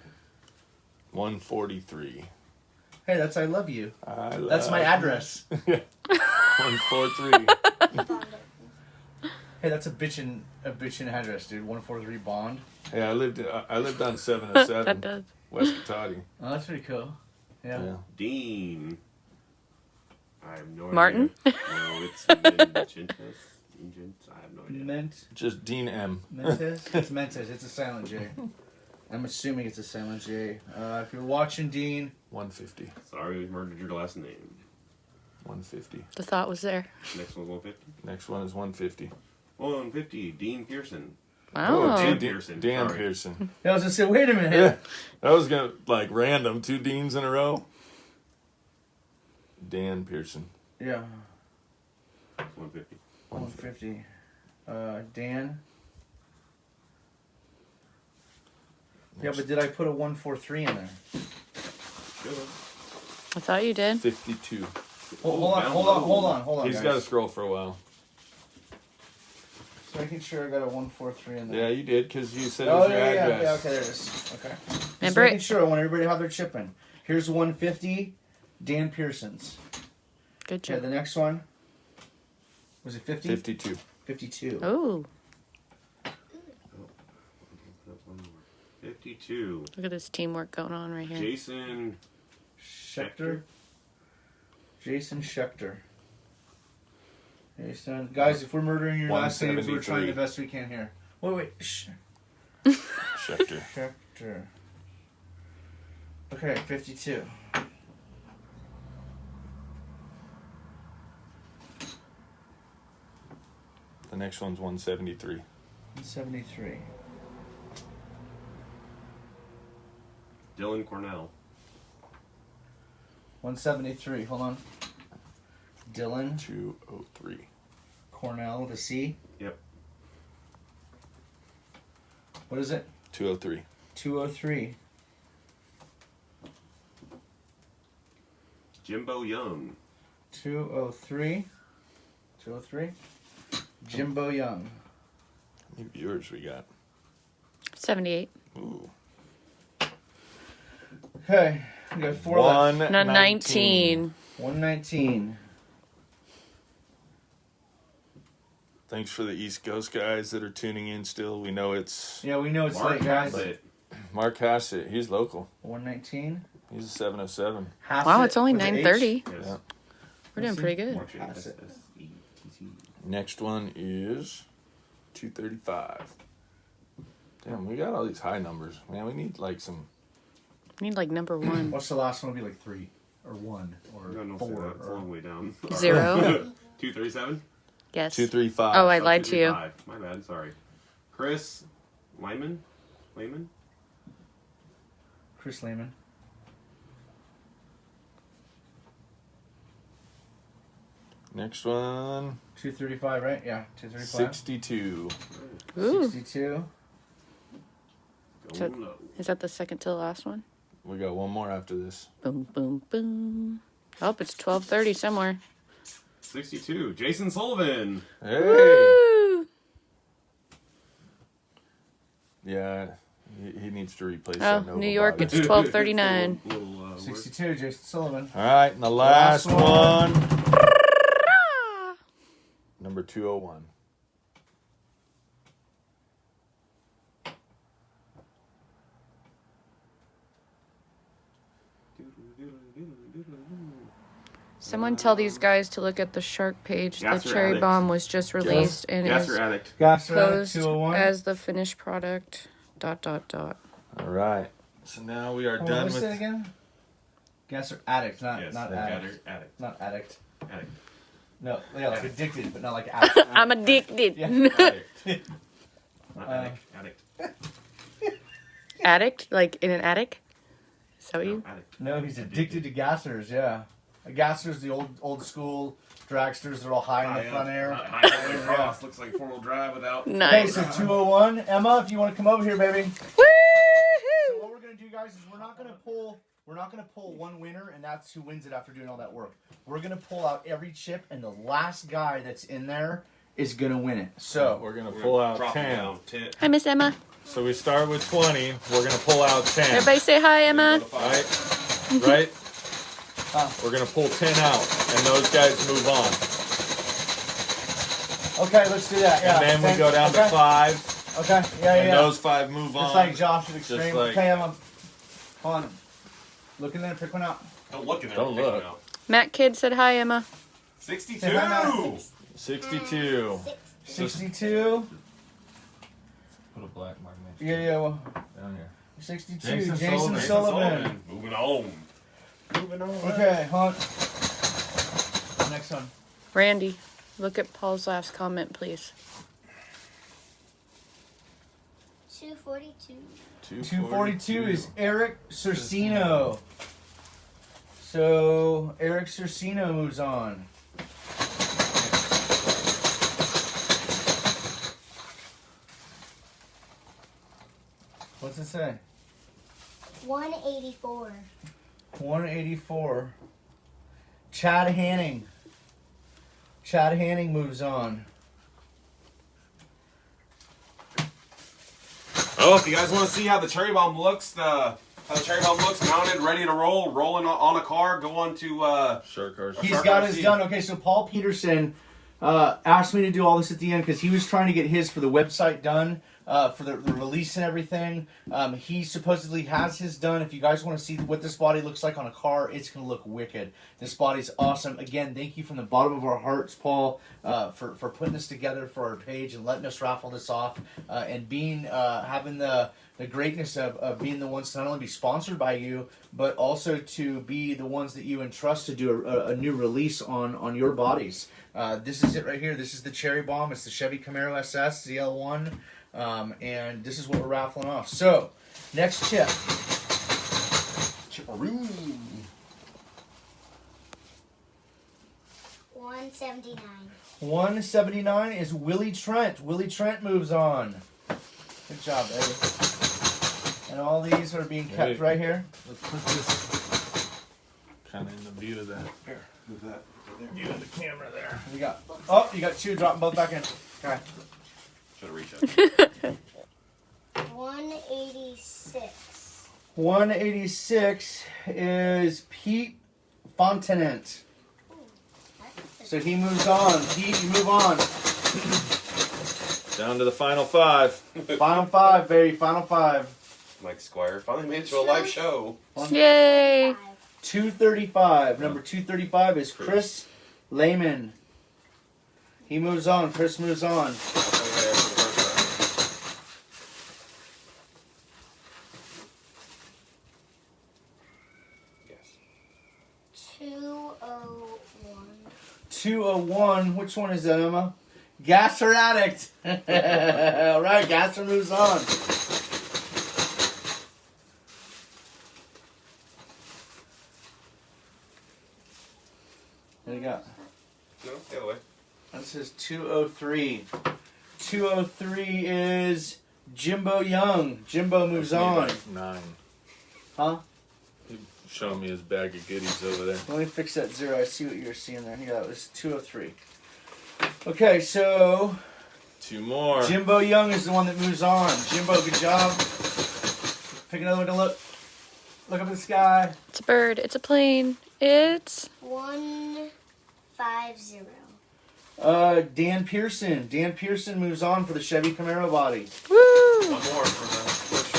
143. Hey, that's I love you. I That's my love address. 143. Hey, that's a bitchin' address, dude. 143 Bond. Yeah, I lived on That 707 does. West Katati. Oh, that's pretty cool. Yeah. Dean. I have no Martin? idea. No, it's Mengentis. I have no idea. Just Dean M. Mentes? It's Mentes. It's a silent J. I'm assuming it's a silent J. If you're watching, Dean. 150. Sorry, we murdered your last name. 150. The thought was there. Next one's 150. Next one is 150. 150. Dean Pearson. Wow. Dan Dan Pearson. Dan Sorry. Pearson. I was gonna say, wait a minute. Yeah, that was gonna random 2 Deans in a row. Dan Pearson. Yeah. 150. 150. Dan. Yeah, but did I put a 143 in there? Good. I thought you did. 52. Hold on. He's guys. got to scroll for a while. Just making sure I got a 143 in there. Yeah, you did because you said it Oh was your yeah, address. yeah. Okay, there it is. Okay. Just Remember making it? sure. I want everybody to have their chip in. Here's 150. Dan Pearson's. Good Okay, job. the next one. Was it 50? 52. 52. Oh. 50. 52. Look at this teamwork going on right here. Jason Schechter. Jason Schechter. Jason. Guys, if we're murdering your last names, we're trying the best we can here. Wait. Schechter. Schechter. Okay, 52. The next one's 173. 73. Dylan Cornell. 173. Hold on. Dylan 203. Cornell with a C. Yep. What is it? 203. 203. Jimbo Young. 203. 203. Jimbo Young. How many viewers we got? 78. Ooh. Okay. We got 4 left. 19. 119. Thanks for the East Coast guys that are tuning in still. We know it's Yeah, we know it's Mark late, guys. Hassett. Mark Hassett. He's local. 119. He's a 707. Wow, it's only with an H. 9:30. Yes. Yeah. We're doing pretty good. Mark Hassett. Hassett. Next one is 235. Damn, we got all these high numbers. Man, we need like some... We need like number 1. What's the last one? Would be like 3 or 1 or No, no, 4. that's a long way down. 0. 237? Yes. 235. Oh, I lied to you. 235. My bad, sorry. Chris Lyman? Chris Lehman. Next one, 235, right? Yeah, 235. 62. Ooh. 62. So- Going low. Is that the second to the last one? We got one more after this. Boom, boom, boom. Oh, it's 12:30 somewhere. 62. Jason Sullivan. Hey! Woo! Yeah, he needs to replace Oh, that Nova New York, body. it's 12:39. Little 62, Jason Sullivan. All right, and the last Last one. Number 201. Someone tell these guys to look at the shark page. The Gasser cherry Addict. bomb was just released and is Gasser Addict. Gasser posed 201. as the finished product. ... All right, so now we are Oh, done what's with... it again? Gasser addict, not Yes, not the addict. Addict. Not addict. Addict. No, yeah, like addicted, but not like addict. I'm addicted. Yeah. Addict. Not addict. Addict. Addict? Like in an attic? Is that what No, you... addict. No, he's addicted to gassers. Yeah, gassers, the old school dragsters. They're all high in the front air. High in the cross. Looks like four-wheel drive without. Okay, Nice. so 201. Emma, if you want to come over here, baby. So Woo-hoo! what we're gonna do, guys, is we're not gonna pull one winner, and that's who wins it after doing all that work. We're gonna pull out every chip, and the last guy that's in there is gonna win it. So We're going to pull out Drop it 10. down. 10. Hi, Miss Emma. So we start with 20. We're going to pull out 10. Everybody say hi, Emma. Right? Right? We're going to pull 10 out, and those guys move on. okay, let's do that. Yeah. And then we go down okay. to 5, Okay. Yeah, and yeah. those 5 move on. Just like Josh at Extreme. Just like- Okay, Emma. Hold on. Look in there, pick one out. Don't look in there. Don't Pick one look. out. Matt Kidd said hi, Emma. 62. Say hi, Matt. 62. 62. Put a black mark next Yeah, well, down here. 62. Jason Jason Sullivan. Sullivan. Moving on. Moving on. Okay, hold on. Next one. Randy, look at Paul's last comment, please. 242. 242 is Eric Cercino. So Eric Cercino moves on. What's it say? 184. 184. Chad Hanning. Chad Hanning moves on. Oh, if you guys want to see how the cherry bomb looks, mounted, ready to roll, rolling on a car, go on to Shark cars. He's Shark got RC. his done. Okay, so Paul Peterson asked me to do all this at the end because he was trying to get his for the website done for the release and everything. He supposedly has his done. If you guys want to see what this body looks like on a car, it's going to look wicked. This body's awesome. Again, thank you from the bottom of our hearts, Paul, for putting this together for our page and letting us raffle this off, and being having the greatness of being the ones to not only be sponsored by you, but also to be the ones that you entrust to do a new release on your bodies. This is it right here. This is the Cherry Bomb. It's the Chevy Camaro SS ZL1. And this is what we're raffling off. So, next chip. Chipperoo. 179. 179 is Willie Trent. Willie Trent moves on. Good job, Eddie. And all these are being kept right here. Let's put this kind of in the view of that. Here, move that. View of the camera there. We got. Oh, you got 2. Drop them both back in. Okay. Should have reached out. 186. 186 is Pete Fontenant. So he moves on. Pete, you move on. Down to the final 5. Final 5, baby. Final 5. Mike Squire finally made it to a live show. Yay! 235. Number 235 is Chris Lehman. He moves on. Chris moves on. Yes. 201. 201. Which one is that, Emma? Gasser Addict. All right, Gasser moves on. What do you got? No, the other way. This is 203. 203 is Jimbo Young. Jimbo moves on. 9. Huh? He's showing me his bag of goodies over there. Let me fix that 0. I see what you're seeing there. Yeah, it was 203. Okay, so 2 more. Jimbo Young is the one that moves on. Jimbo, good job. Pick another one to look. Look up at the sky. It's a bird. It's a plane. It's 150. Dan Pearson. Dan Pearson moves on for the Chevy Camaro body. woo. One more for the first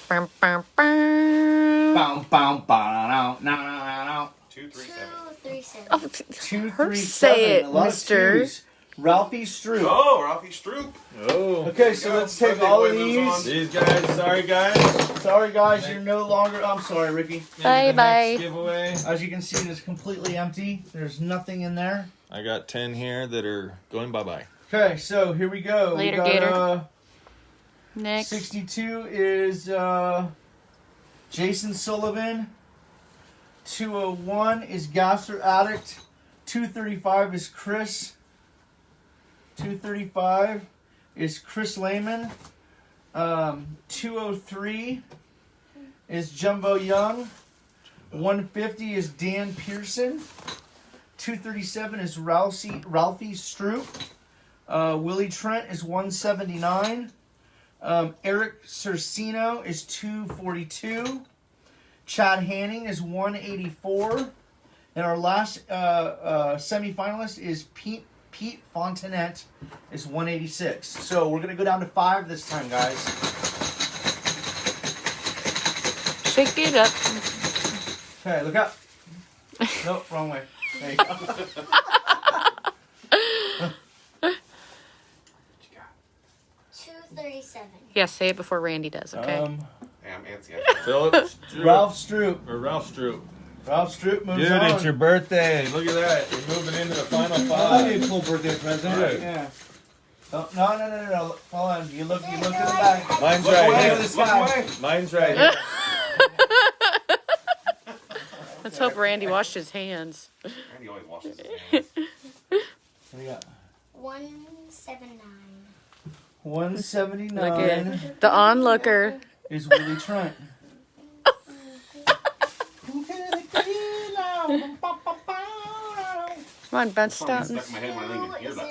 round. Bum, bum, bum. Bow, bow, bow, now. 237. 237. Oh, 237. say it, A lot of mister. 2s. Ralphie Stroop. Oh, Ralphie Stroop. Oh. Okay, so let's take all of these. These guys, sorry guys. Sorry, guys, you're no longer. I'm sorry, Ricky. Bye, Maybe the bye. next giveaway. As you can see, it is completely empty. There's nothing in there. I got 10 here that are going bye-bye. Okay, so here we go. Later, we got, Gator. Next. 62 is Jason Sullivan. 201 is Gasser Addict. 235 is Chris. 235 is Chris Lehman. 203 is Jumbo Young. 150 is Dan Pearson. 237 is Ralphie Stroop. Willie Trent is 179. Eric Cercino is 242. Chad Hanning is 184. And our last semifinalist is Pete Fontenette is 186. So we're going to go down to 5 this time, guys. Shake it up. Okay, look up. Nope, wrong way. There you go. 237. Yeah, say it before Randy does, okay? Hey, I'm antsy. Philip Stroop. Ralph Stroop. Or Ralph Stroop. Ralph Stroop moves Dude, on. it's your birthday. Look at that. You're moving into the final That'll be a 5. cool birthday present. Right. Yeah. Oh, no. Hold on. You look to the back. Mine's Look right away here. to the sky. Mine's right here. Let's hope Randy washed his hands. Randy always washes his hands. What do you got? 179. 179 Look at the onlooker. is Willie Trent. Come on, bounce Something out. stuck in my head when I didn't even hear that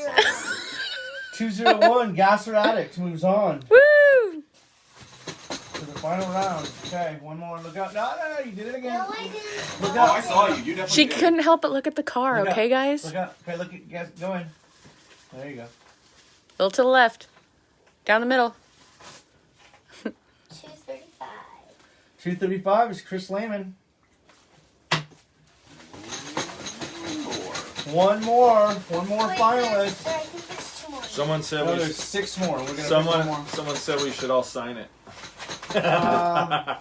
200. song. 201, Gasser Addict moves on Woo! to the final round. Okay, one more. Look out. No, you did it again. No, I didn't. Look Oh, out. I saw you. You definitely She did. couldn't help but look at the car, Look okay, up. guys? Look out. Okay, look at guys. Go in. There you go. A little to the left. Down the middle. 235. 235 is Chris Lehman. One more Wait, finalist. I think there's 2 more. Someone said No, we there's should, 6 more. We're gonna pick one more. someone said we should all sign it. No.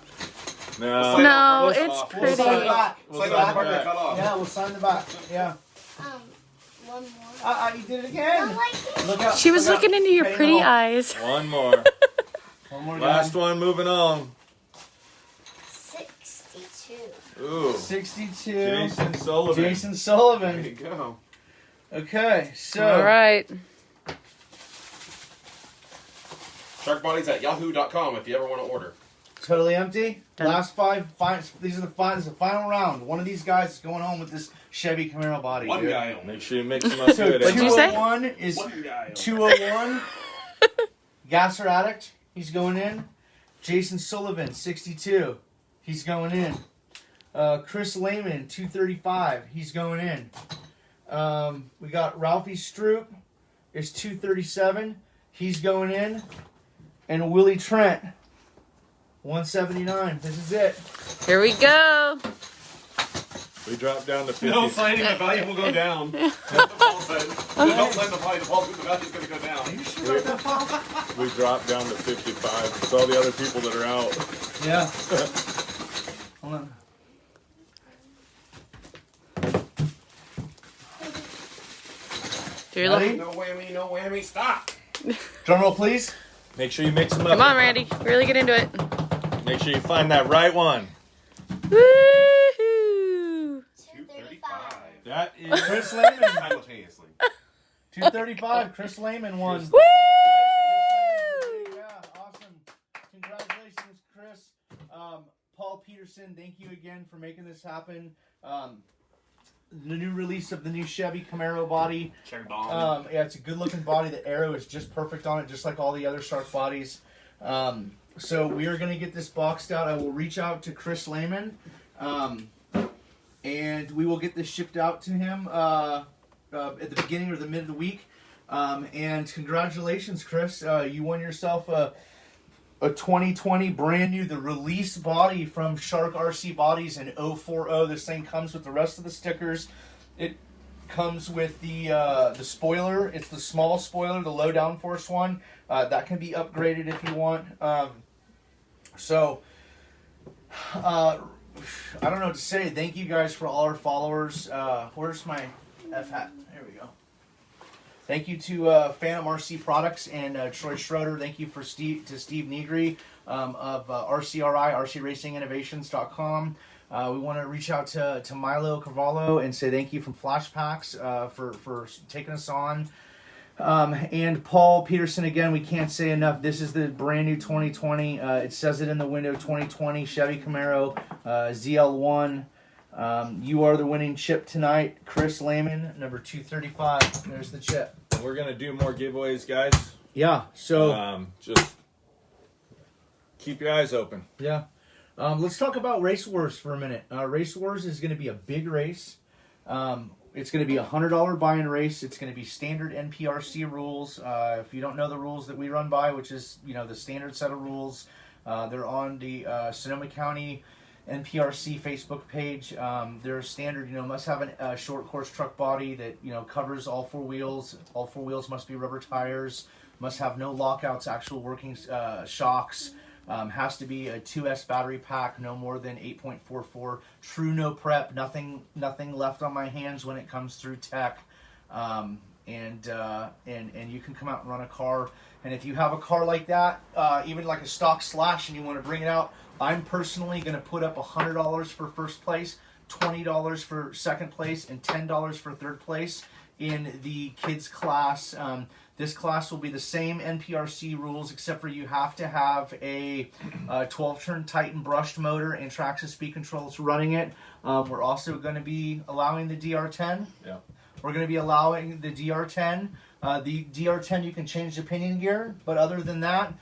No, We'll it's off. We'll pretty. sign the back. It's like We'll the sign part it they back. cut off. Yeah, we'll sign the back. Yeah. 1 more. You did it No, again. I didn't. Look out. She was look out. looking into your Paying pretty off. eyes. One more. One more. Last down. one, moving on. 62. Ooh. 62. Jason Sullivan. Jason There Sullivan. you go. Okay, so. All right. Sharkbodies at yahoo.com if you ever want to order. Totally empty. Done. Last 5. These are the final. This is the final round. One of these guys is going home with this Chevy Camaro body. One dude. guy only. Make sure you mix them up So good. What'd you say? 201 is One guy only. 201. Gasser Addict. He's going in. Jason Sullivan 62. He's going in. Chris Lehman 235. He's going in. We got Ralphie Stroop is 237. He's going in. And Willie Trent 179. This is it. Here we go. We dropped down to 50. No signing, the value will go down. That's what Paul said. Don't sign the value, the value's going to go down. Are you sure about that, Paul? We dropped down to 55. It's all the other people that are out. Yeah. Hold on. Do your Ready? little- No whammy, stop. Drum roll, please. Make sure you mix them up. Come on, Randy. Really get into it. Make sure you find that right one. Woohoo! 235. That is Chris Lehman. Simultaneously. 235. Chris Lehman won. Woo! Yeah, awesome. Congratulations, Chris. Paul Peterson, thank you again for making this happen. The new release of the new Chevy Camaro body. Cherry bomb. Yeah, it's a good looking body. The aero is just perfect on it, just like all the other Shark bodies. So we are going to get this boxed out. I will reach out to Chris Lehman, and we will get this shipped out to him at the beginning or the mid of the week. And congratulations, Chris. You won yourself a 2020 brand new, the release body from Shark RC Bodies in 040. This thing comes with the rest of the stickers. It comes with the spoiler. It's the small spoiler, the low downforce one. That can be upgraded if you want. I don't know what to say. Thank you guys for all our followers. Where's my F hat? There we go. Thank you to Phantom RC Products and Troy Schroeder. Thank you to Steve Negri of RCRI, RCRacingInnovations.com. We want to reach out to Milo Cavallo and say thank you from Flash Packs for taking us on. And Paul Peterson, again, we can't say enough. This is the brand new 2020. It says it in the window, 2020 Chevy Camaro ZL1. You are the winning chip tonight. Chris Lehman, number 235. There's the chip. We're going to do more giveaways, guys. Yeah, so... Just keep your eyes open. Yeah. Let's talk about Race Wars for a minute. Race Wars is going to be a big race. It's going to be a $100 buy-in race. It's going to be standard NPRC rules. If you don't know the rules that we run by, which is the standard set of rules, they're on the Sonoma County NPRC Facebook page. They're standard. Must have a short course truck body that covers all 4 wheels. All 4 wheels must be rubber tires. Must have no lockouts, actual working shocks. Has to be a 2S battery pack, no more than 8.44. True no prep, nothing left on my hands when it comes through tech. And you can come out and run a car. And if you have a car like that, even like a stock Slash, and you want to bring it out, I'm personally going to put up $100 for first place, $20 for second place, and $10 for third place in the kids class. This class will be the same NPRC rules, except for you have to have a 12-turn Titan brushed motor and Traxxas speed controls running it. We're also going to be allowing the DR10. Yeah. We're going to be allowing the DR10. The DR10, you can change the pinion gear, but other than that,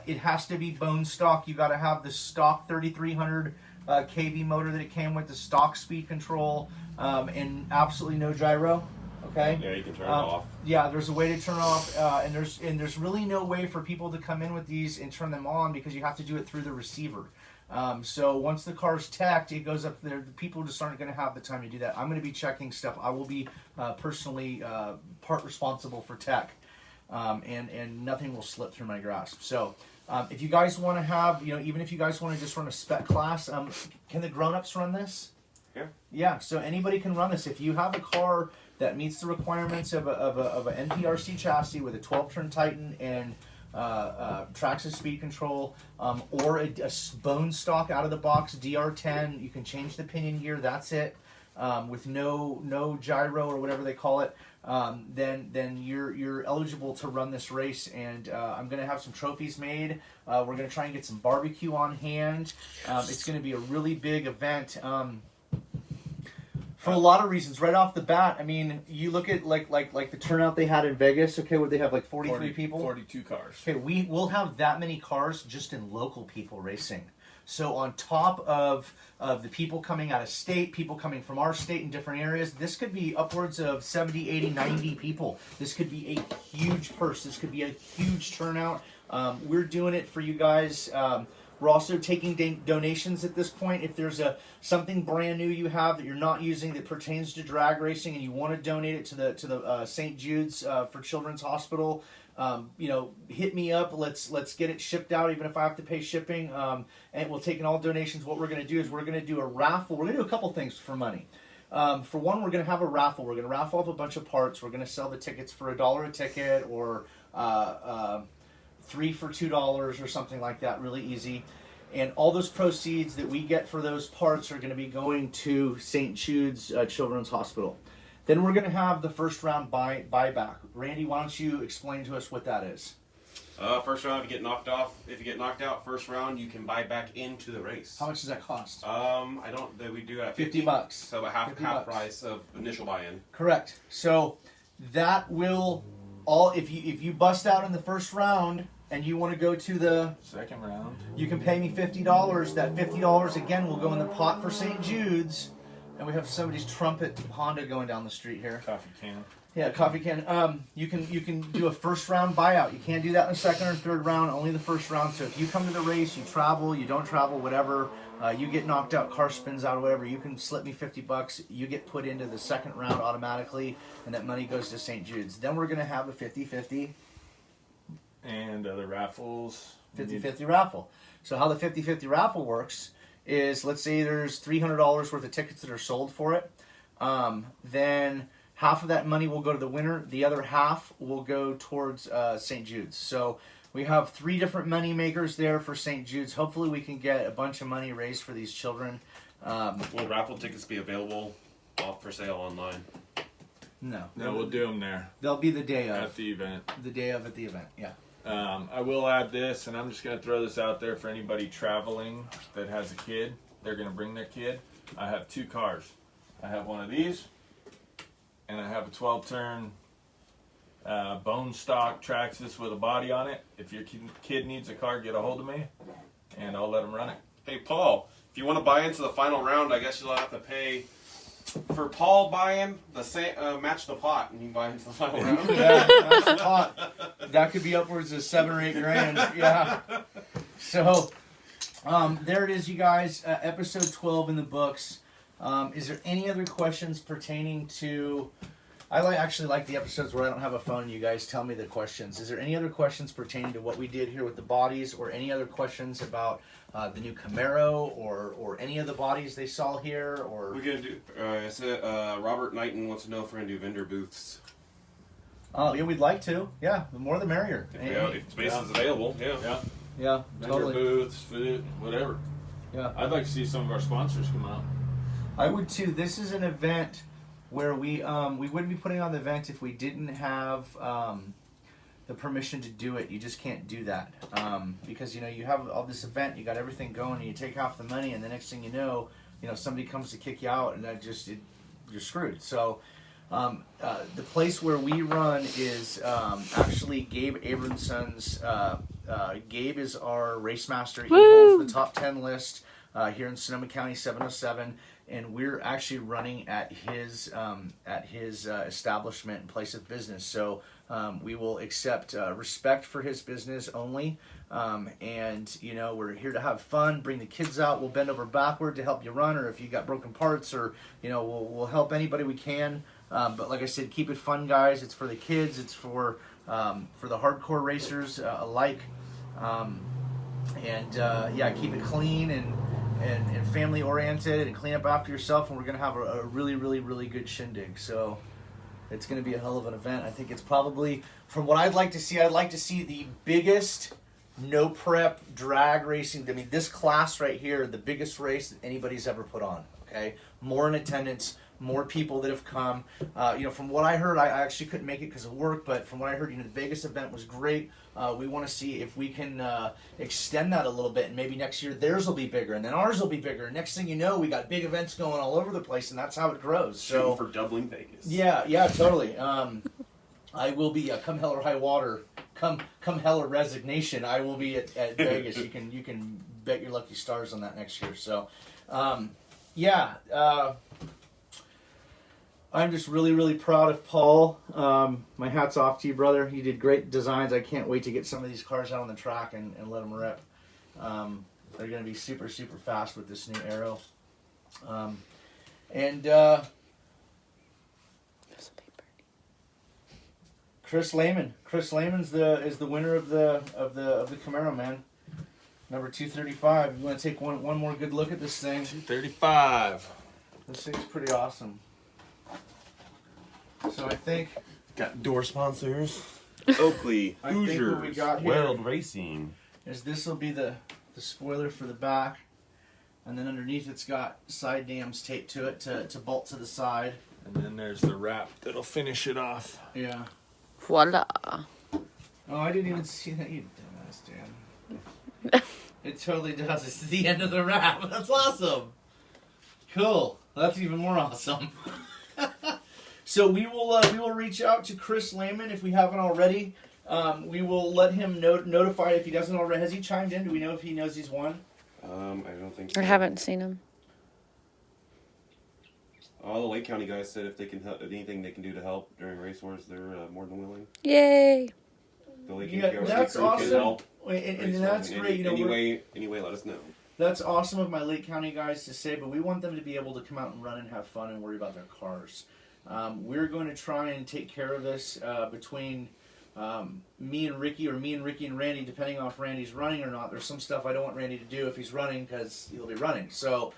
it has to be bone stock. You got to have the stock 3300 kV motor that it came with, the stock speed control, and absolutely no gyro. Okay. Yeah, you can turn it off. Yeah, there's a way to turn off, and there's really no way for people to come in with these and turn them on because you have to do it through the receiver. So once the car's teched, it goes up there. The people just aren't going to have the time to do that. I'm going to be checking stuff. I will be personally part responsible for tech, and nothing will slip through my grasp. So if you guys want to have, even if you guys want to just run a spec class, can the grown-ups run this? Yeah. Yeah. So anybody can run this. If you have a car that meets the requirements of a NPRC chassis with a 12-turn Titan and Traxxas speed control, or a bone stock out of the box DR10, you can change the pinion gear. That's it, with no gyro or whatever they call it. Then you're eligible to run this race, and I'm gonna have some trophies made. We're gonna try and get some barbecue on hand. It's gonna be a really big event. For a lot of reasons, right off the bat. I mean, you look at like the turnout they had in Vegas. Okay, where they have like 43 people, 42 cars. Okay, we'll have that many cars just in local people racing. So on top of the people coming out of state, people coming from our state in different areas, this could be upwards of 70, 80, 90 people. This could be a huge purse. This could be a huge turnout. We're doing it for you guys. We're also taking donations at this point. If there's something brand new you have that you're not using that pertains to drag racing and you want to donate it to the St. Jude's for Children's Hospital, hit me up. Let's get it shipped out, even if I have to pay shipping. And we'll take in all donations. What we're going to do is we're going to do a raffle. We're going to do a couple things for money. For one, we're going to have a raffle. We're going to raffle off a bunch of parts. We're going to sell the tickets for $1 a ticket, or 3 for $2 or something like that. Really easy. And all those proceeds that we get for those parts are going to be going to St. Jude's Children's Hospital. Then we're going to have the first round buyback. Randy, why don't you explain to us what that is? First round, if you get knocked out, first round, you can buy back into the race. How much does that cost? We do at $50. So about half price of initial buy-in. Correct. So that will if you bust out in the first round and you want to go to the Second round, you can pay me $50. That $50 again will go in the pot for St. Jude's. And we have somebody's trumpet Honda going down the street here. coffee can. Yeah, coffee can. You can do a first round buyout. You can't do that in the second or third round. Only the first round. So if you come to the race, you travel, you don't travel, whatever. You get knocked out, car spins out, or whatever. You can slip me $50. You get put into the second round automatically, and that money goes to St. Jude's. Then we're gonna have a 50-50. And other raffles. 50-50 raffle. So how the 50-50 raffle works is, let's say there's $300 worth of tickets that are sold for it. Then half of that money will go to the winner. The other half will go towards St. Jude's. So we have 3 different money makers there for St. Jude's. Hopefully we can get a bunch of money raised for these children. Will raffle tickets be available for sale online? No, we'll do them there they'll be the day of. at the event. The day of at the event, yeah. I will add this, and I'm just going to throw this out there for anybody traveling that has a kid. They're going to bring their kid. I have 2 cars. I have one of these, and I have a 12-turn bone stock Traxxas with a body on it. If your kid needs a car, get a hold of me, and I'll let them run it. Hey, Paul, if you want to buy into the final round, I guess you'll have to pay for Paul buy-in, match the pot, and you buy into the final round. Yeah, that's a lot. That could be upwards of $7 or $8 grand. Yeah. So, there it is, you guys. Episode 12 in the books. Is there any other questions pertaining to? I actually like the episodes where I don't have a phone. You guys tell me the questions. Is there any other questions pertaining to what we did here with the bodies, or any other questions about the new Camaro, or any of the bodies they saw here? Or We're gonna do. Robert Knighton wants to know if we're gonna do vendor booths. Oh yeah, we'd like to. Yeah, the more the merrier. If space is available, yeah. Yeah, Vendor totally. booths, food, whatever. Yeah. I'd like to see some of our sponsors come out. I would too. This is an event where we wouldn't be putting on the event if we didn't have the permission to do it. You just can't do that because you have all this event, you got everything going, and you take half the money, and the next thing you know, somebody comes to kick you out, and you're screwed. So the place where we run is actually Gabe Abronson's. Gabe is our race master. He holds the top 10 list here in Sonoma County 707, and we're actually running at his establishment and place of business. So we will accept respect for his business only, and we're here to have fun. Bring the kids out. We'll bend over backward to help you run, or if you got broken parts, or we'll help anybody we can. But like I said, keep it fun, guys. It's for the kids. It's for the hardcore racers alike. Keep it clean and family oriented, and clean up after yourself. And we're gonna have a really, really, really good shindig. So it's gonna be a hell of an event. I think it's probably, from what I'd like to see the biggest no prep drag racing. I mean, this class right here, the biggest race that anybody's ever put on. Okay, more in attendance, more people that have come. From what I heard, I actually couldn't make it because of work, but from what I heard, the Vegas event was great. We want to see if we can extend that a little bit, and maybe next year theirs will be bigger, and then ours will be bigger. Next thing you know, we got big events going all over the place, and that's how it grows. So for doubling Vegas. Yeah, totally. I will be come hell or high water, come hell or resignation. I will be at Vegas. You can bet your lucky stars on that next year. So, I'm just really, really proud of Paul. My hat's off to you, brother. You did great designs. I can't wait to get some of these cars out on the track and let them rip. They're going to be super, super fast with this new Aero. Chris Lehman. Chris Lehman's is the winner of the Camaro, man. Number 235. You want to take one more good look at this thing? 235. This thing's pretty awesome. So I think Got door sponsors. Oakley, I think what we Hoosiers, got here World Racing. is this will be the spoiler for the back, and then underneath it's got side dams taped to it to bolt to the side. And then there's the wrap that'll finish it off. Yeah. Voila. Oh, I didn't even see that, you dumbass, Dan. It totally does. It's the end of the wrap. That's awesome. Cool. That's even more awesome. So we will reach out to Chris Lehman if we haven't already. We will let him notify if he doesn't already. Has he chimed in? Do we know if he knows he's won? I don't think so. I haven't seen him. All the Lake County guys said if they can help, anything they can do to help during race wars, they're more than willing. Yay. The Lake Yeah, County that's crew can awesome. help And race that's wars. great. Anyway, let us know. That's awesome of my Lake County guys to say, but we want them to be able to come out and run and have fun and worry about their cars. We're going to try and take care of this between me and Ricky, or me and Ricky and Randy, depending on if Randy's running or not. There's some stuff I don't want Randy to do if he's running because he'll be running. So,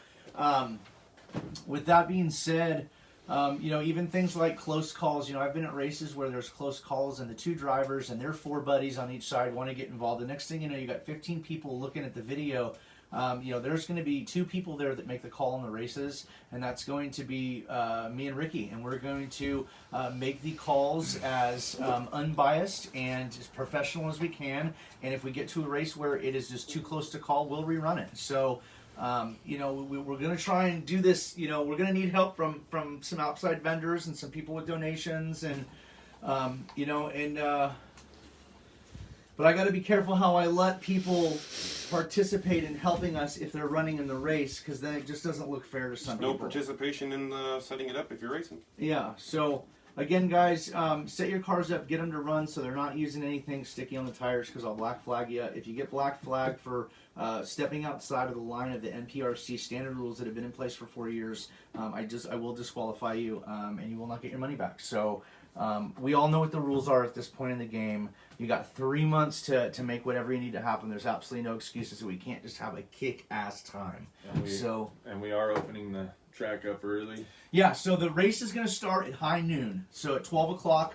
with that being said, even things like close calls. I've been at races where there's close calls and the two drivers and their four buddies on each side want to get involved. The next thing you know, you got 15 people looking at the video. There's going to be two people there that make the call on the races, and that's going to be me and Ricky, and we're going to make the calls as unbiased and as professional as we can. And if we get to a race where it is just too close to call, we'll rerun it. So, we're going to try and do this. We're going to need help from some outside vendors and some people with donations, and but I got to be careful how I let people participate in helping us if they're running in the race, because then it just doesn't look fair to some No people. participation in setting it up if you're racing. Yeah. So again, guys, set your cars up, get them to run, so they're not using anything sticky on the tires, because I'll black flag you. If you get black flagged for stepping outside of the line of the NPRC standard rules that have been in place for 4 years, I will disqualify you, and you will not get your money back. So. We all know what the rules are at this point in the game. You got 3 months to make whatever you need to happen. There's absolutely no excuses. We can't just have a kick-ass time. And we are opening the track up early. Yeah, so the race is going to start at high noon. So at 12 o'clock,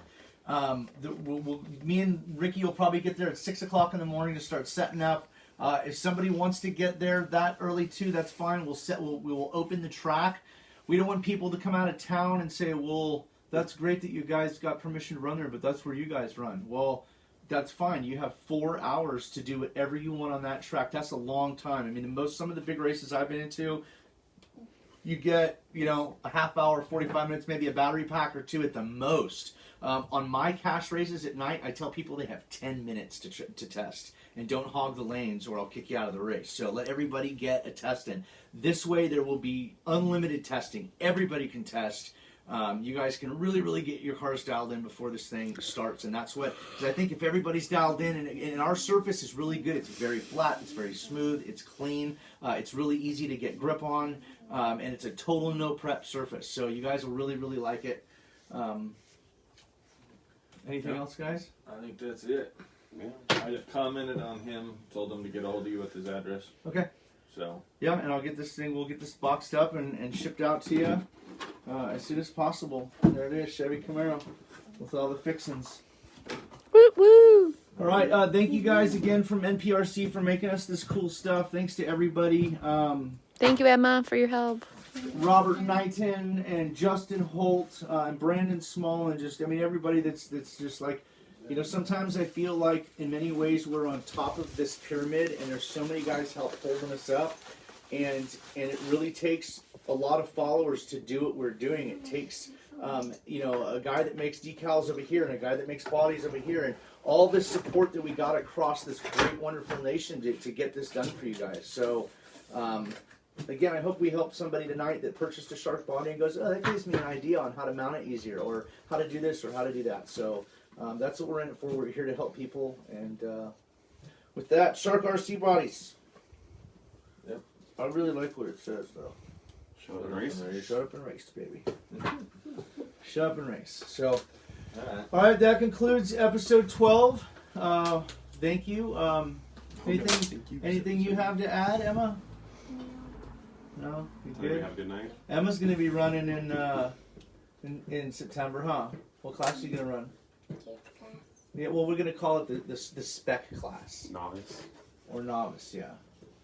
me and Ricky will probably get there at 6 o'clock in the morning to start setting up. If somebody wants to get there that early too, that's fine. We will open the track. We don't want people to come out of town and say, well, that's great that you guys got permission to run there, but that's where you guys run. Well, that's fine. You have 4 hours to do whatever you want on that track. That's a long time. I mean, some of the big races I've been into, you get, a half hour, 45 minutes, maybe a battery pack or two at the most. On my cash races at night, I tell people they have 10 minutes to test. and don't hog the lanes or I'll kick you out of the race. So let everybody get a test in. This way there will be unlimited testing. Everybody can test. You guys can really get your cars dialed in before this thing starts, and that's what, because I think if everybody's dialed in, and our surface is really good, it's very flat, it's very smooth, it's clean, it's really easy to get grip on, and it's a total no prep surface, so you guys will really like it. Anything else, guys? I think that's it. Yeah. I just commented on him, told him to get hold of you with his address. Okay. So Yeah, and we'll get this boxed up and shipped out to you as soon as possible. There it is, Chevy Camaro with all the fixings. Woo woo! All right, thank you guys again from NPRC for making us this cool stuff. Thanks to everybody. Thank you, Emma, for your help. Robert Knighton and Justin Holt and Brandon Small and everybody that's just like, sometimes I feel like in many ways we're on top of this pyramid and there's so many guys help holding us up, and it really takes a lot of followers to do what we're doing. It takes a guy that makes decals over here and a guy that makes bodies over here, and all this support that we got across this great wonderful nation to get this done for you guys. So again, I hope we helped somebody tonight that purchased a Shark body and goes, oh, that gives me an idea on how to mount it easier, or how to do this, or how to do that. So that's what we're in it for. We're here to help people. And with that, Shark RC bodies. Yep. I really like what it says, though. Show the race. Shut up and race, baby. Shut up and race. So, all right, that concludes episode 12. Thank you. Anything you have to add, Emma? No, you good? Have a good night. Emma's gonna be running in September, huh? What class are you gonna run? Yeah, well, we're gonna call it the spec class Novice. or novice. Yeah.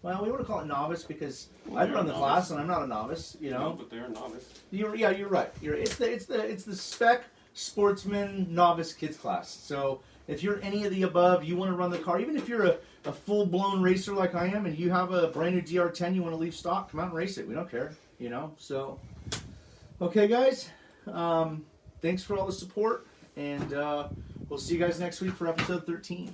Well, we want to call it novice because Well, I've you're run a the novice. class and I'm not a novice. No, but they're a novice. You're right. It's the spec sportsman novice kids class. So if you're any of the above, you want to run the car, even if you're a full blown racer like I am, and you have a brand new DR10 you want to leave stock, come out and race it. We don't care, So, okay, guys. Thanks for all the support, and we'll see you guys next week for episode 13.